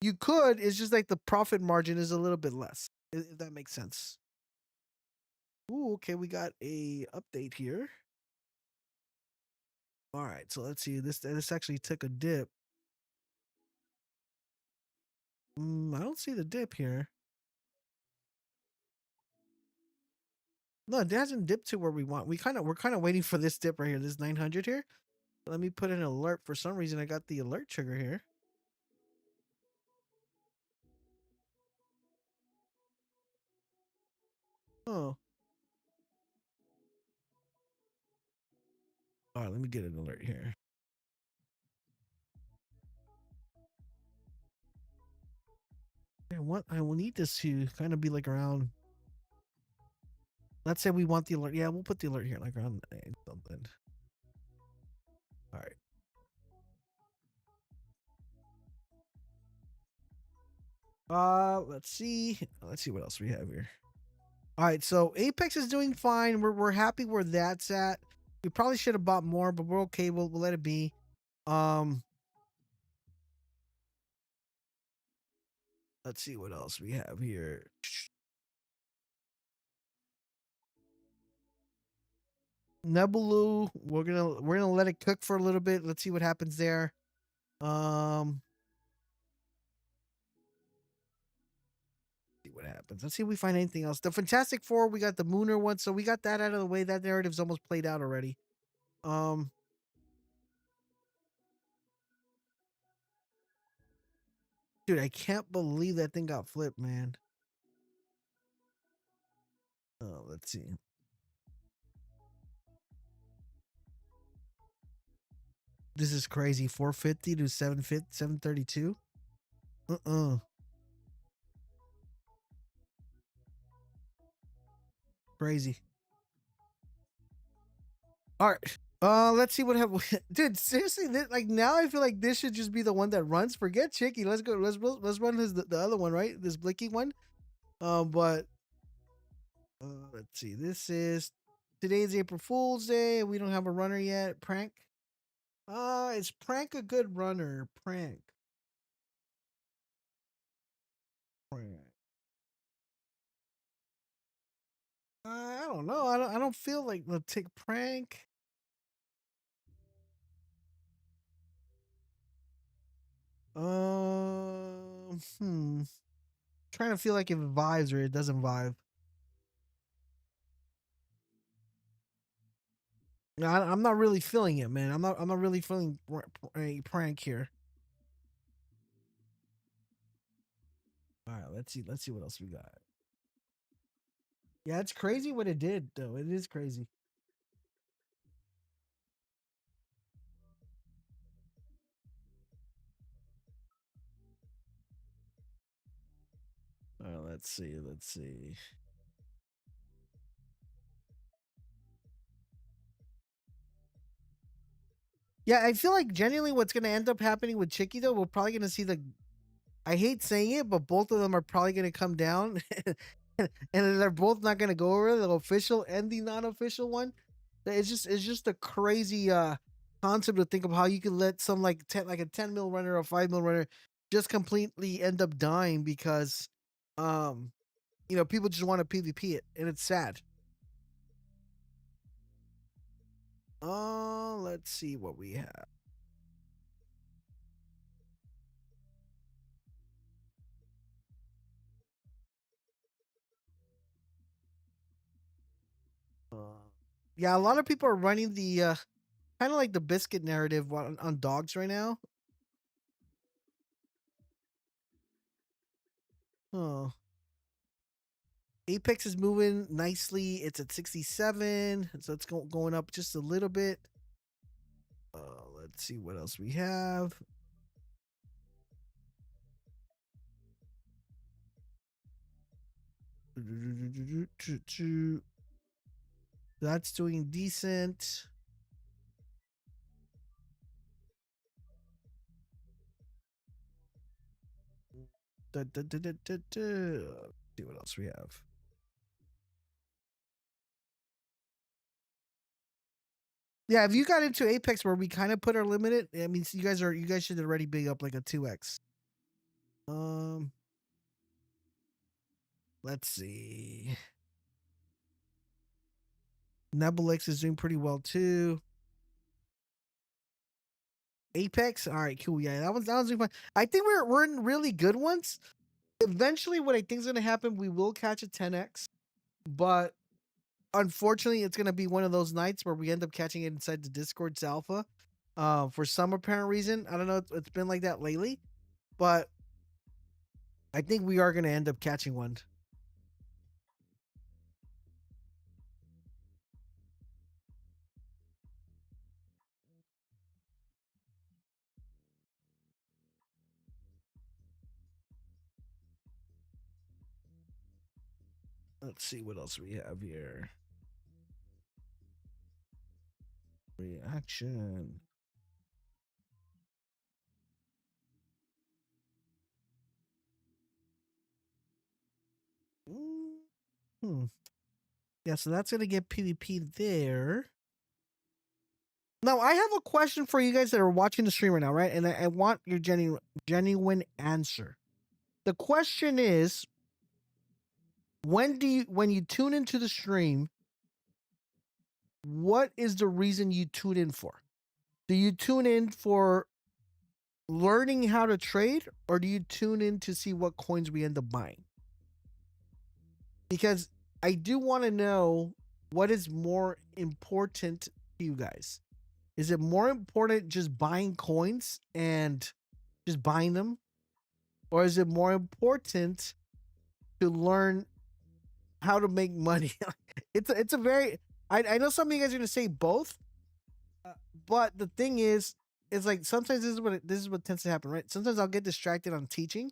A: You could, it's just like the profit margin is a little bit less, if that makes sense. Ooh, okay, we got a update here. All right, so let's see. This actually took a dip. I don't see the dip here. No, it hasn't dipped to where we want. We're kind of waiting for this dip right here. This 900 here. Let me put an alert. For some reason, I got the alert trigger here. Oh. All right, let me get an alert here. I will need this to kind of be like around. Let's say we want the alert. Yeah, we'll put the alert here, like around something. All right. Let's see. Let's see what else we have here. All right, so Apex is doing fine. We're happy where that's at. We probably should have bought more, but we're okay. We'll let it be. Um, let's see what else we have here. Nebulu, we're gonna let it cook for a little bit. Let's see what happens there. Um, see what happens. Let's see if we find anything else. The Fantastic Four, we got the Mooner one, so we got that out of the way. That narrative's almost played out already. Um, dude, I can't believe that thing got flipped, man. Oh, let's see. This is crazy. 450 to 750, 732. Crazy. All right. Let's see what happens. Dude, seriously, like now I feel like this should just be the one that runs. Forget Chicky. Let's go. Let's run the other one, right? This blinking one. But let's see. This is today's April Fool's Day. We don't have a runner yet. Prank. Is Prank a good runner? Prank. Prank. I don't know. I don't feel like the take Prank. Trying to feel like if it vibes or it doesn't vibe. I'm not really feeling it, man. I'm not really feeling a prank here. All right, let's see what else we got. Yeah, it's crazy what it did, though. It is crazy. All right, let's see. Let's see. Yeah, I feel like genuinely what's gonna end up happening with Chicky though, we're probably gonna see the I hate saying it, but both of them are probably going to come down, and they're both not going to go over the official and the non-official one. It's just a crazy concept to think of how you can let some like like a 10 mil runner or 5 mil runner just completely end up dying because um people just want to PvP it, and it's sad. Let's see what we have. Yeah, a lot of people are running the kind of like the biscuit narrative on dogs right now. Oh, Apex is moving nicely. It's at 67, so it's going up just a little bit. Let's see what else we have. That's doing decent. See what else we have. Yeah, if you got into Apex where we kind of put our limit, I mean, you guys should already big up like a 2x. Um, let's see. Nebulix is doing pretty well too. Apex, all right, cool. Yeah, that was fun. I think we're in really good ones. Eventually, what I think is gonna happen, we will catch a 10x, but unfortunately, it's gonna be one of those nights where we end up catching it inside the Discord's alpha. For some apparent reason, I don't know. It's been like that lately, but I think we are gonna end up catching one. Let's see what else we have here. Reaction. Hmm. Yeah, so that's gonna get PvP there. Now, I have a question for you guys that are watching the stream right now, right? And I want your genuine answer. The question is, when you tune into the stream, what is the reason you tune in for? Do you tune in for learning how to trade, or do you tune in to see what coins we end up buying? Because I do want to know what is more important to you guys. Is it more important just buying coins and just buying them? Or is it more important to learn how to make money? It's a very I know some of you guys are gonna say both, uh, but the thing is like sometimes this is what tends to happen, right? Sometimes I'll get distracted on teaching,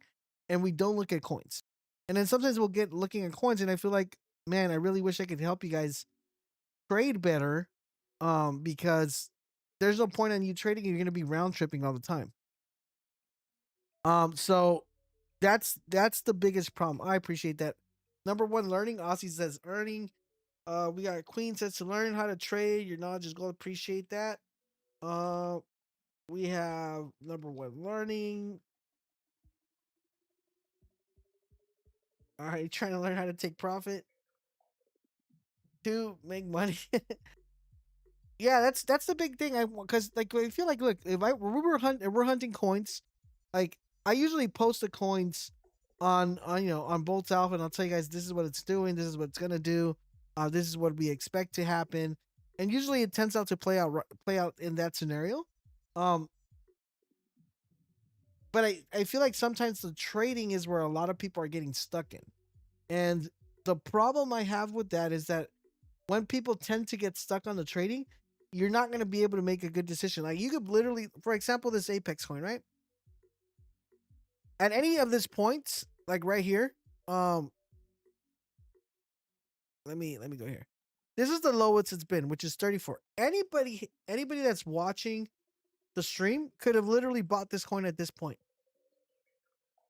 A: and we don't look at coins, and then sometimes we'll get looking at coins, and I feel like, man, I really wish I could help you guys trade better, because there's no point on you trading. You're gonna be round tripping all the time. So that's the biggest problem. I appreciate that. Number one, learning. Aussie says earning. We got Queen says to learn how to trade. Your knowledge is gold. Appreciate that. Uh, we have number one, learning. All right, trying to learn how to take profit. Two, make money. Yeah, that's the big thing. I because like I feel like, look, if we're hunting coins, like I usually post the coins on Boltz Alpha, and I'll tell you guys this is what it's doing, this is what it's gonna do, this is what we expect to happen, and usually it tends out to play out in that scenario. Um, but I feel like sometimes the trading is where a lot of people are getting stuck in, and the problem I have with that is that when people tend to get stuck on the trading, you're not going to be able to make a good decision. Like you could literally, for example, this Apex coin, right? At any of these points, like right here, um, let me go here. This is the lowest it's been, which is 34. Anybody that's watching the stream could have literally bought this coin at this point.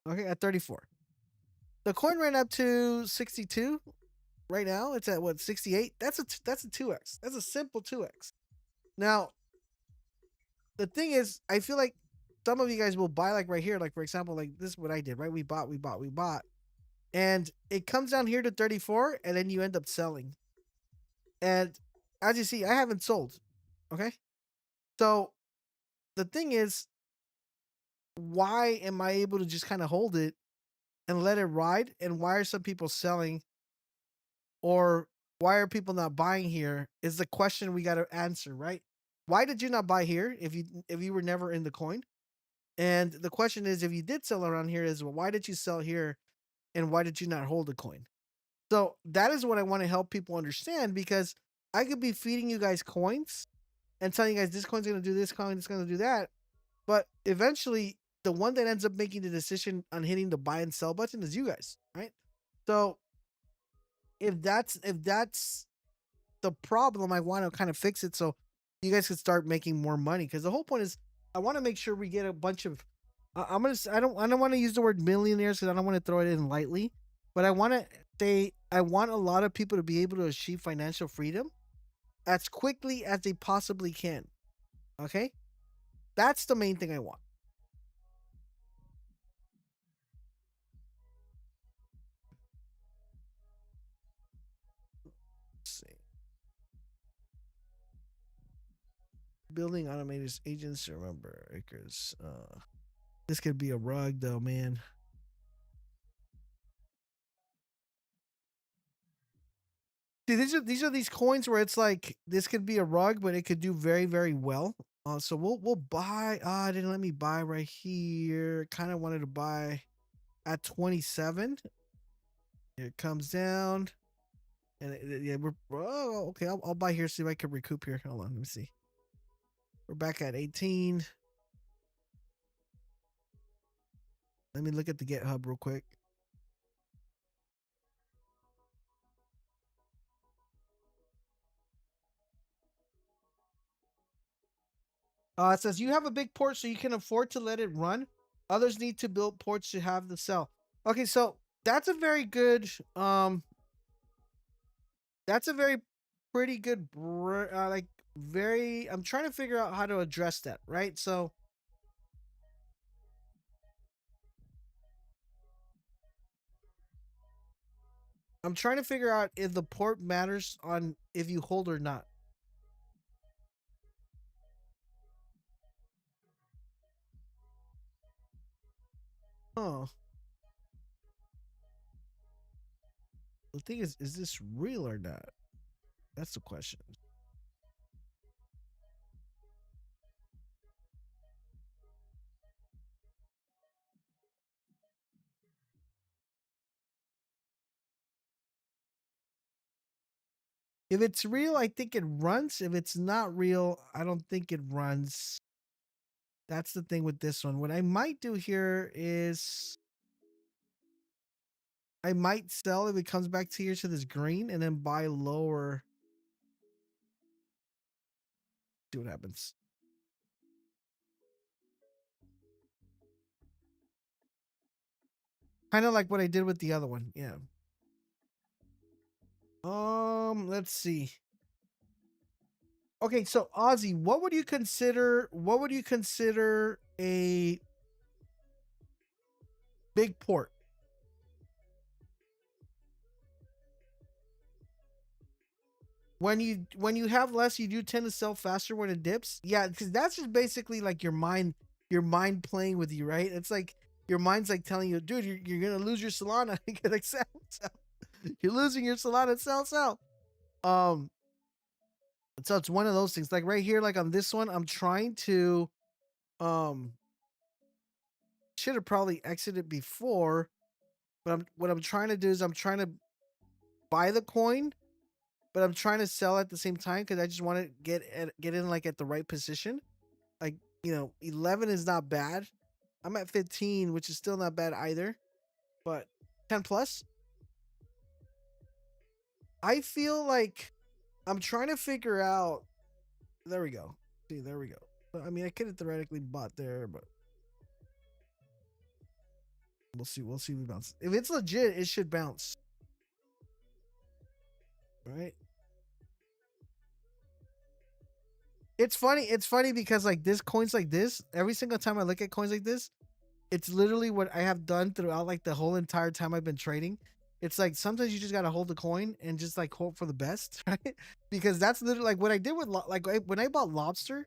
A: Okay, at 34. The coin ran up to 62. Right now, it's at what, 68? That's a 2x. That's a simple 2x. Now, the thing is, I feel like some of you guys will buy like right here, like for example, like this is what I did, right? We bought. And it comes down here to 34, and then you end up selling. And as you see, I haven't sold. Okay. So the thing is, why am I able to just kind of hold it and let it ride? And why are some people selling, or why are people not buying here? Is the question we got to answer, right? Why did you not buy here if you were never in the coin? And the question is, if you did sell around here, is, well, why did you sell here, and why did you not hold the coin? So that is what I want to help people understand, because I could be feeding you guys coins and telling you guys this coin's going to do this, coin is going to do that, but eventually the one that ends up making the decision on hitting the buy and sell button is you guys, right? So if that's the problem, I want to kind of fix it so you guys can start making more money. Because the whole point is, I want to make sure we get a bunch of. I don't want to use the word millionaires because I don't want to throw it in lightly, but I want to say I want a lot of people to be able to achieve financial freedom as quickly as they possibly can. Okay, that's the main thing I want. Let's see. Building automated agents. Remember, acres. This could be a rug, though, man. See, these are these coins where it's like this could be a rug, but it could do very, very well. So we'll buy. Ah, it didn't let me buy right here. Kind of wanted to buy at 27. It comes down, and yeah, we're okay. I'll buy here. See if I can recoup here. Hold on, let me see. We're back at 18. Let me look at the GitHub real quick. It says you have a big port, so you can afford to let it run. Others need to build ports to have the sell. Okay, so that's a very good that's a very pretty good like very I'm trying to figure out how to address that, right? So I'm trying to figure out if the port matters on if you hold or not. Oh, the thing is this real or not? That's the question. If it's real, I think it runs. If it's not real, I don't think it runs. That's the thing with this one. What I might do here is I might sell if it comes back to here to this green and then buy lower. See what happens. Kind of like what I did with the other one. Yeah. Let's see. Okay, so Ozzy, what would you consider a big port? When you have less, you do tend to sell faster when it dips. Yeah, because that's just basically like your mind playing with you, right? It's like your mind's like telling you, dude, you're gonna lose your Solana. You gotta sell, sell. You're losing your Solana, sell, sell. Um, so it's one of those things. Like right here, like on this one, I'm trying to um should have probably exited before, but what I'm trying to do is I'm trying to buy the coin, but I'm trying to sell at the same time because I just want to get in like at the right position. Like 11 is not bad. I'm at 15, which is still not bad either, but 10 plus. I feel like I'm trying to figure out. There we go. See, there we go. I mean, I could have theoretically bought there, but We'll see. We'll see if it bounces. If it's legit, it should bounce. Right? It's funny. It's funny because like this coins like this, every single time I look at coins like this, it's literally what I have done throughout like the whole entire time I've been trading. It's like sometimes you just gotta hold the coin and just like hope for the best, right? Because that's literally like what I did with when I bought Lobster.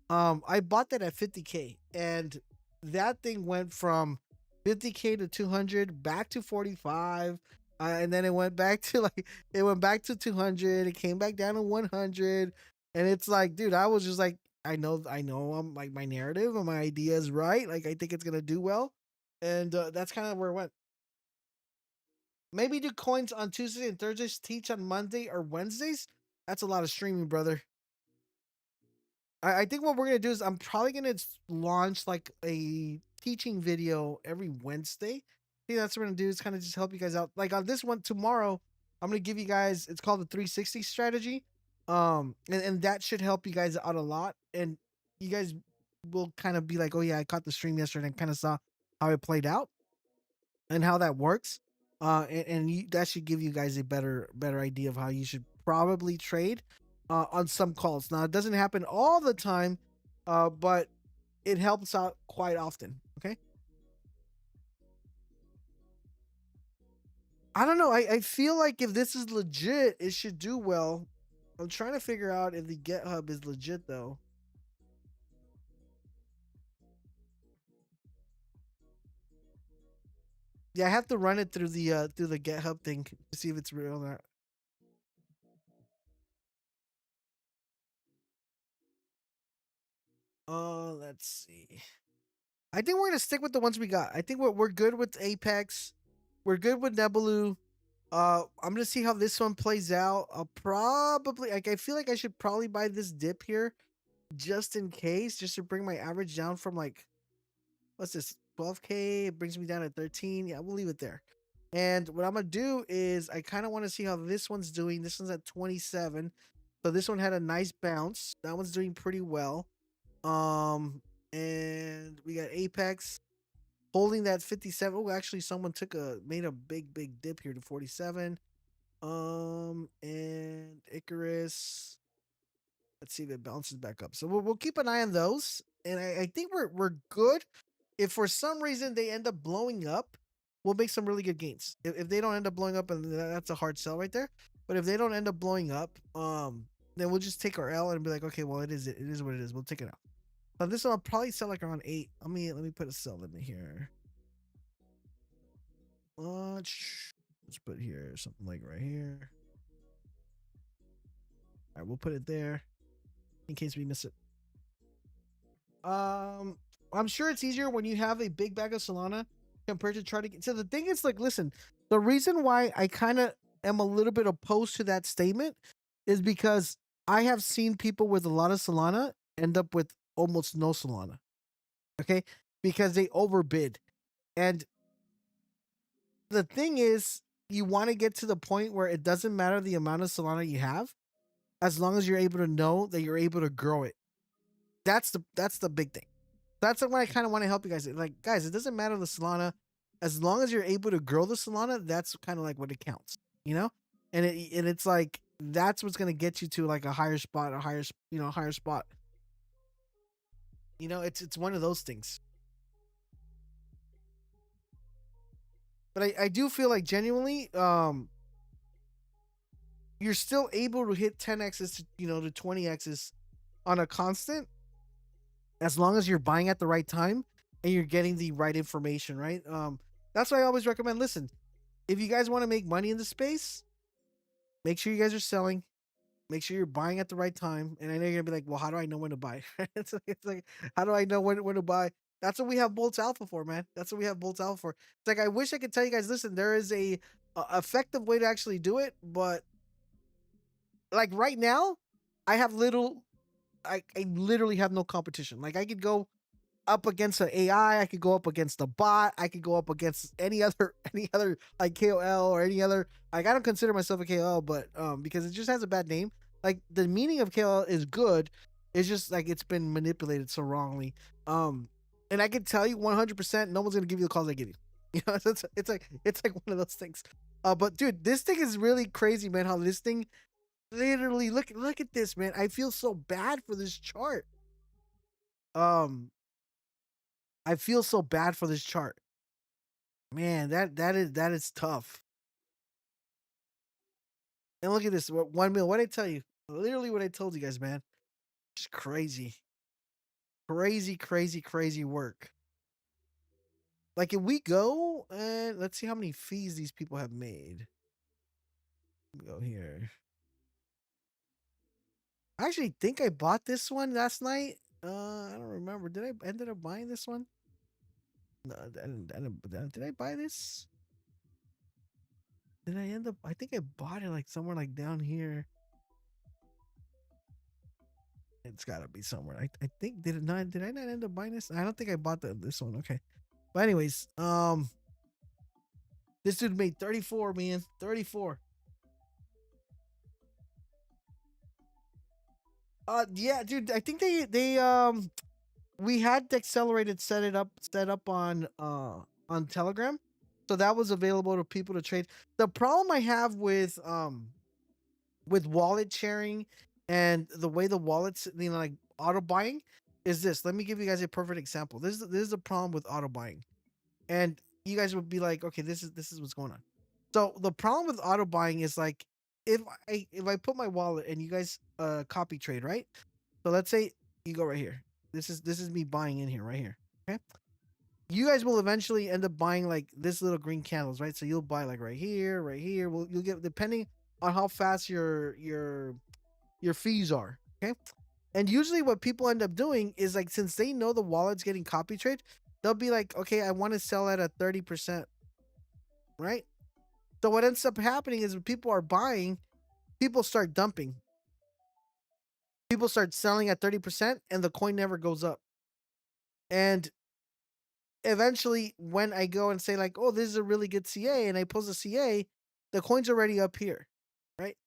A: I bought that at 50K, and that thing went from 50K to 200, back to 45, and then it went back to like it went back to 200. It came back down to 100, and it's like, dude, I was just like, I know, I'm like my narrative and my idea is right. Like I think it's gonna do well, and that's kind of where it went. Maybe do coins on Tuesdays and Thursdays, teach on Monday or Wednesdays. That's a lot of streaming, brother. I think what we're gonna do is I'm probably gonna launch like a teaching video every Wednesday. I think that's what we're gonna do is kind of just help you guys out. Like on this one tomorrow, I'm gonna give you guys. It's called the 360 strategy, and that should help you guys out a lot. And you guys will kind of be like, oh yeah, I caught the stream yesterday and kind of saw how it played out and how that works. That should give you guys a better idea of how you should probably trade on some calls. Now it doesn't happen all the time, but it helps out quite often. Okay. I don't know. I feel like if this is legit, it should do well. I'm trying to figure out if the GitHub is legit though. Yeah, I have to run it through the GitHub thing to see if it's real or not. Let's see. I think we're gonna stick with the ones we got. I think we're good with Apex. We're good with Nebulu. I'm gonna see how this one plays out. I'll probably like. I feel like I should probably buy this dip here, just in case, just to bring my average down from like what's this 12K. It brings me down at 13. Yeah, we'll leave it there. And what I'm gonna do is I kind of want to see how this one's doing. This one's at 27, so this one had a nice bounce. That one's doing pretty well. Um, and we got Apex holding that 57. Oh, actually, someone made a big dip here to 47. And Icarus. Let's see if it bounces back up. So we'll keep an eye on those, and I think we're good. If for some reason they end up blowing up, we'll make some really good gains. If they don't end up blowing up, and that's a hard sell right there. But if they don't end up blowing up, then we'll just take our L and be like, okay, well, it is what it is. We'll take it out. Now this one I'll probably sell like around 8. Let me put a sell limit here. Let's put here something like right here. All right, we'll put it there in case we miss it. I'm sure it's easier when you have a big bag of Solana compared to try to get. So the thing is, like, listen, the reason why I kind of am a little bit opposed to that statement is because I have seen people with a lot of Solana end up with almost no Solana. Okay, because they overbid, and the thing is, you want to get to the point where it doesn't matter the amount of Solana you have, as long as you're able to know that you're able to grow it. That's the big thing. That's what I kind of want to help you guys. Like, guys, it doesn't matter the Solana, as long as you're able to grow the Solana. That's kind of like what it counts, you know. And it's like that's what's gonna get you to like a higher spot, higher spot. You know, it's one of those things. But I do feel like genuinely, you're still able to hit 10x's to 20x's on a constant, as long as you're buying at the right time and you're getting the right information, right? That's why I always recommend, listen, if you guys want to make money in the space, make sure you guys are selling, make sure you're buying at the right time. And I know you're gonna be like, well, how do I know when to buy? it's like, how do I know when to buy? That's what we have Boltz Alpha for, man. That's what we have Boltz Alpha for. It's like, I wish I could tell you guys, listen, there is a effective way to actually do it, but like right now, I have I literally have no competition. Like I could go up against an AI, I could go up against a bot, I could go up against any other like KOL or any other, like I don't consider myself a KOL, but because it just has a bad name. Like the meaning of KOL is good. It's just like it's been manipulated so wrongly. And I can tell you 100% no one's gonna give you the calls I give you. You know, it's like one of those things. But dude, this thing is really crazy, man. How this thing literally look at this, man. I feel so bad for this chart. Um, I feel so bad for this chart, man. That is tough. And look at this, 1 mil. What did I tell you? Literally, what I told you guys, man. Just crazy, crazy, crazy, crazy work. Like if we go and let's see how many fees these people have made. Go here. I actually think I bought this one last night. I don't remember. Did I ended up buying this one? No, did I buy this? Did I end up? I think I bought it like somewhere like down here. It's got to be somewhere. I think did it not? Did I not end up buying this? I don't think I bought this one. Okay, but anyways, this dude made 34, man, 34. Yeah, dude. I think they we had the accelerated set up on Telegram. So that was available to people to trade. The problem I have with wallet sharing and the way the wallets, like auto buying is this. Let me give you guys a perfect example. This is a problem with auto buying. And you guys would be like, okay, this is what's going on. So the problem with auto buying is like if I put my wallet and you guys copy trade, right? So let's say you go right here. This is me buying in here right here. Okay. You guys will eventually end up buying like this little green candles, right? So you'll buy like right here, right here. Well, you'll get depending on how fast your fees are. Okay. And usually what people end up doing is like since they know the wallet's getting copy trade, they'll be like, okay, I want to sell at a 30%, right? So what ends up happening is when people are buying, people start dumping. People start selling at 30% and the coin never goes up. And eventually when I go and say like, oh, this is a really good CA and I post a CA, the coin's already up here, right?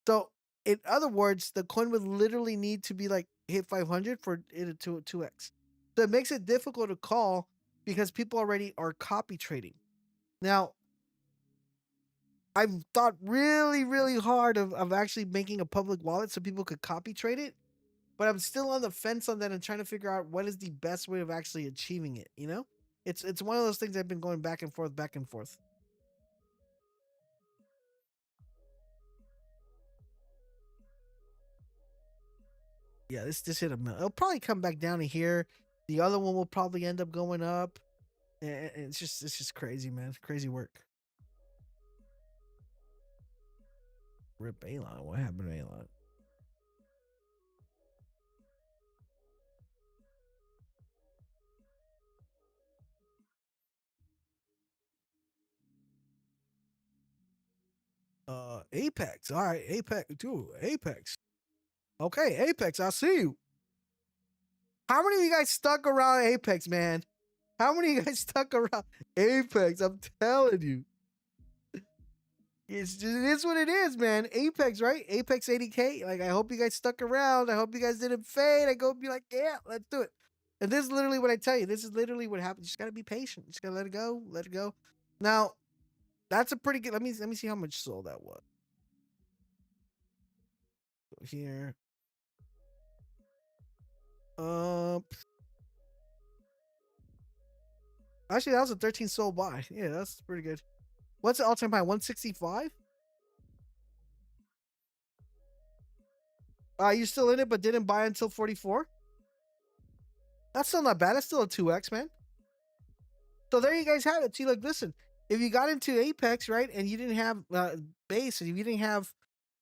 A: So in other words, the coin would literally need to be like hit 500 for it to 2x. So it makes it difficult to call because people already are copy trading. Now, I've thought really, really hard of actually making a public wallet so people could copy trade it, but I'm still on the fence on that and trying to figure out what is the best way of actually achieving it. It's one of those things I've been going back and forth, back and forth. Yeah, this hit a mill. It'll probably come back down to here. The other one will probably end up going up. And it's just crazy, man. Crazy work. Rip Alon. What happened to Alon? Apex. All right, Apex too. Apex. Okay, Apex. I see you. How many of you guys stuck around Apex, man? How many of you guys stuck around Apex? I'm telling you. It is what it is, man. Apex, right? Apex 80K. Like, I hope you guys stuck around. I hope you guys didn't fade. I go be like, yeah, let's do it. And this is literally what I tell you. This is literally what happens. You just gotta be patient. You just gotta let it go. Let it go. Now, that's a pretty good. Let me see how much sold that was. Here. Um. Actually, that was a 13 sold buy. Yeah, that's pretty good. What's the all-time high? 165. You still in it, but didn't buy until 44. That's still not bad. That's still a 2x, man. So there you guys have it. See, like, listen, if you got into Apex, right, and you didn't have base, and if you didn't have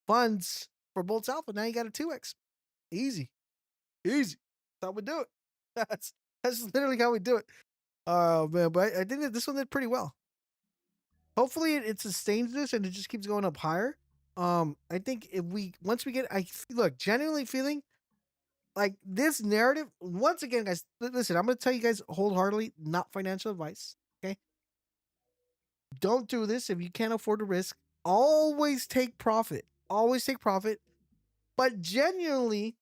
A: funds for Boltz Alpha, now you got a 2x. Easy. Easy. That's how we do it. That's literally how we do it. Oh, man. But I think that this one did pretty well. Hopefully it sustains this and it just keeps going up higher. I think if once we get, look, genuinely feeling like this narrative, once again, guys, listen, I'm going to tell you guys wholeheartedly, not financial advice. Okay. Don't do this if you can't afford to risk. Always take profit. Always take profit. But genuinely,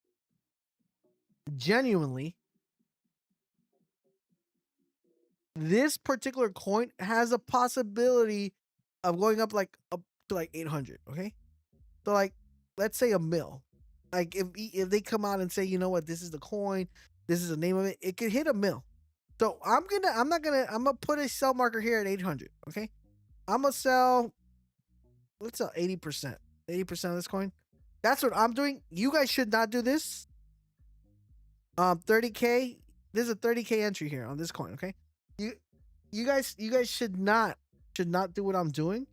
A: this particular coin has a possibility of going up to like 800. Okay, so like let's say a mil. Like if they come out and say, you know what, this is the coin, this is the name of it, it could hit a mil. So I'm gonna put a sell marker here at 800. Okay, I'm gonna sell. Let's sell 80%. 80% of this coin. That's what I'm doing. You guys should not do this. 30K. There's a 30K entry here on this coin. Okay, you you guys should not do what I'm doing,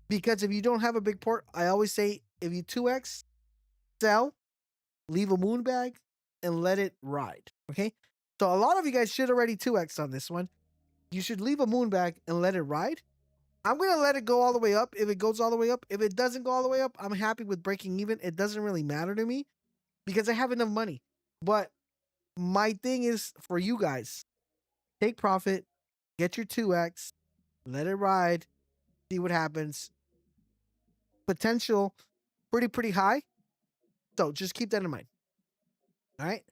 A: because if you don't have a big port, I always say if you 2x, sell, leave a moon bag, and let it ride. Okay, so a lot of you guys should already 2x on this one. You should leave a moon bag and let it ride. I'm gonna let it go all the way up. If it goes all the way up, if it doesn't go all the way up, I'm happy with breaking even. It doesn't really matter to me because I have enough money. But my thing is for you guys, take profit, get your 2x, let it ride, see what happens. Potential pretty high. So just keep that in mind. All right.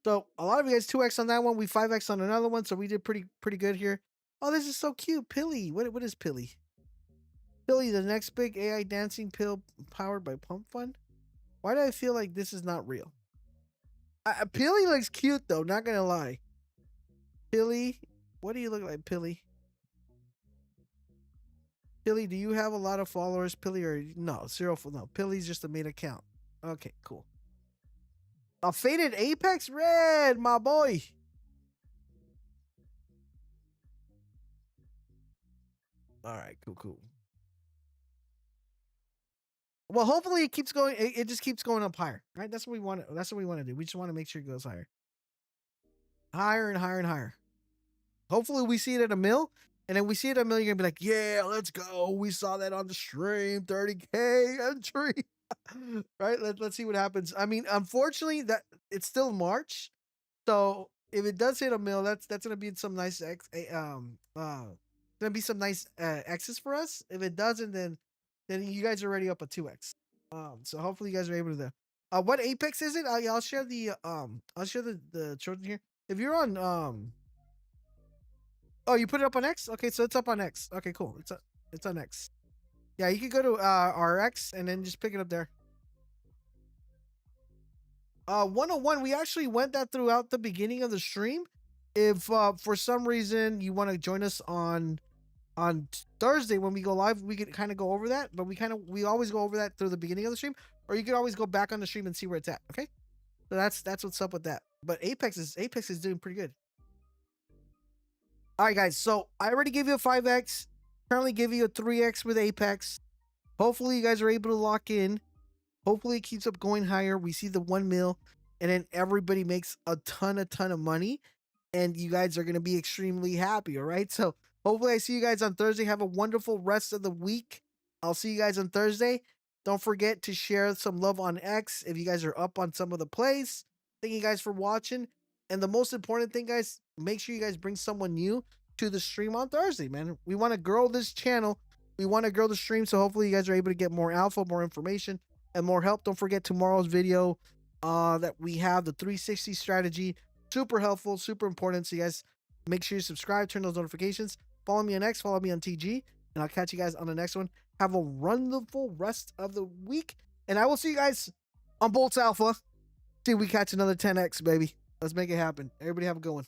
A: So a lot of you guys 2x on that one. We 5x on another one. So we did pretty good here. Oh, this is so cute. Pilly. What is Pilly? Pilly, the next big AI dancing pill powered by Pump.fun. Why do I feel like this is not real? Pilly looks cute though, not gonna lie. Pilly, what do you look like, Pilly? Pilly, do you have a lot of followers, Pilly, or no? Zero. No, Pilly's just a main account. Okay, cool. A faded Apex Red, my boy. All right, cool. Well, hopefully it keeps going. It just keeps going up higher, right? That's what we want. That's what we want to do. We just want to make sure it goes higher, higher and higher and higher. Hopefully we see it at a mil, and then we see it at a mil. You're gonna be like, yeah, let's go. We saw that on the stream, 30K entry, right? Let's see what happens. I mean, unfortunately, that it's still March, so if it does hit a mil, that's gonna be some nice gonna be some nice X's for us. If it doesn't, then you guys are already up a 2x. So hopefully you guys are able to. What Apex is it? I'll share the children here. If you're on oh, you put it up on X? Okay, so it's up on X. Okay, cool. It's on X. Yeah, you can go to RX and then just pick it up there. 101, we actually went that throughout the beginning of the stream. If for some reason you want to join us on Thursday when we go live, we could kind of go over that, but we always go over that through the beginning of the stream, or you could always go back on the stream and see where it's at. Okay, so that's what's up with that. But Apex is doing pretty good. All right, guys. So I already gave you a 5x. Currently give you a 3x with Apex. Hopefully you guys are able to lock in. Hopefully it keeps up going higher. We see the 1 mil, and then everybody makes a ton of money, and you guys are gonna be extremely happy. All right. So hopefully I see you guys on Thursday. Have a wonderful rest of the week. I'll see you guys on Thursday. Don't forget to share some love on X if you guys are up on some of the plays. Thank you guys for watching. And the most important thing, guys, make sure you guys bring someone new to the stream on Thursday, man. We want to grow this channel. We want to grow the stream. So hopefully you guys are able to get more alpha, more information, and more help. Don't forget tomorrow's video that we have, the 360 strategy. Super helpful, super important. So you guys make sure you subscribe, turn those notifications. Follow me on X, follow me on TG, and I'll catch you guys on the next one. Have a wonderful rest of the week, and I will see you guys on Boltz Alpha. See if we catch another 10x, baby. Let's make it happen. Everybody have a good one.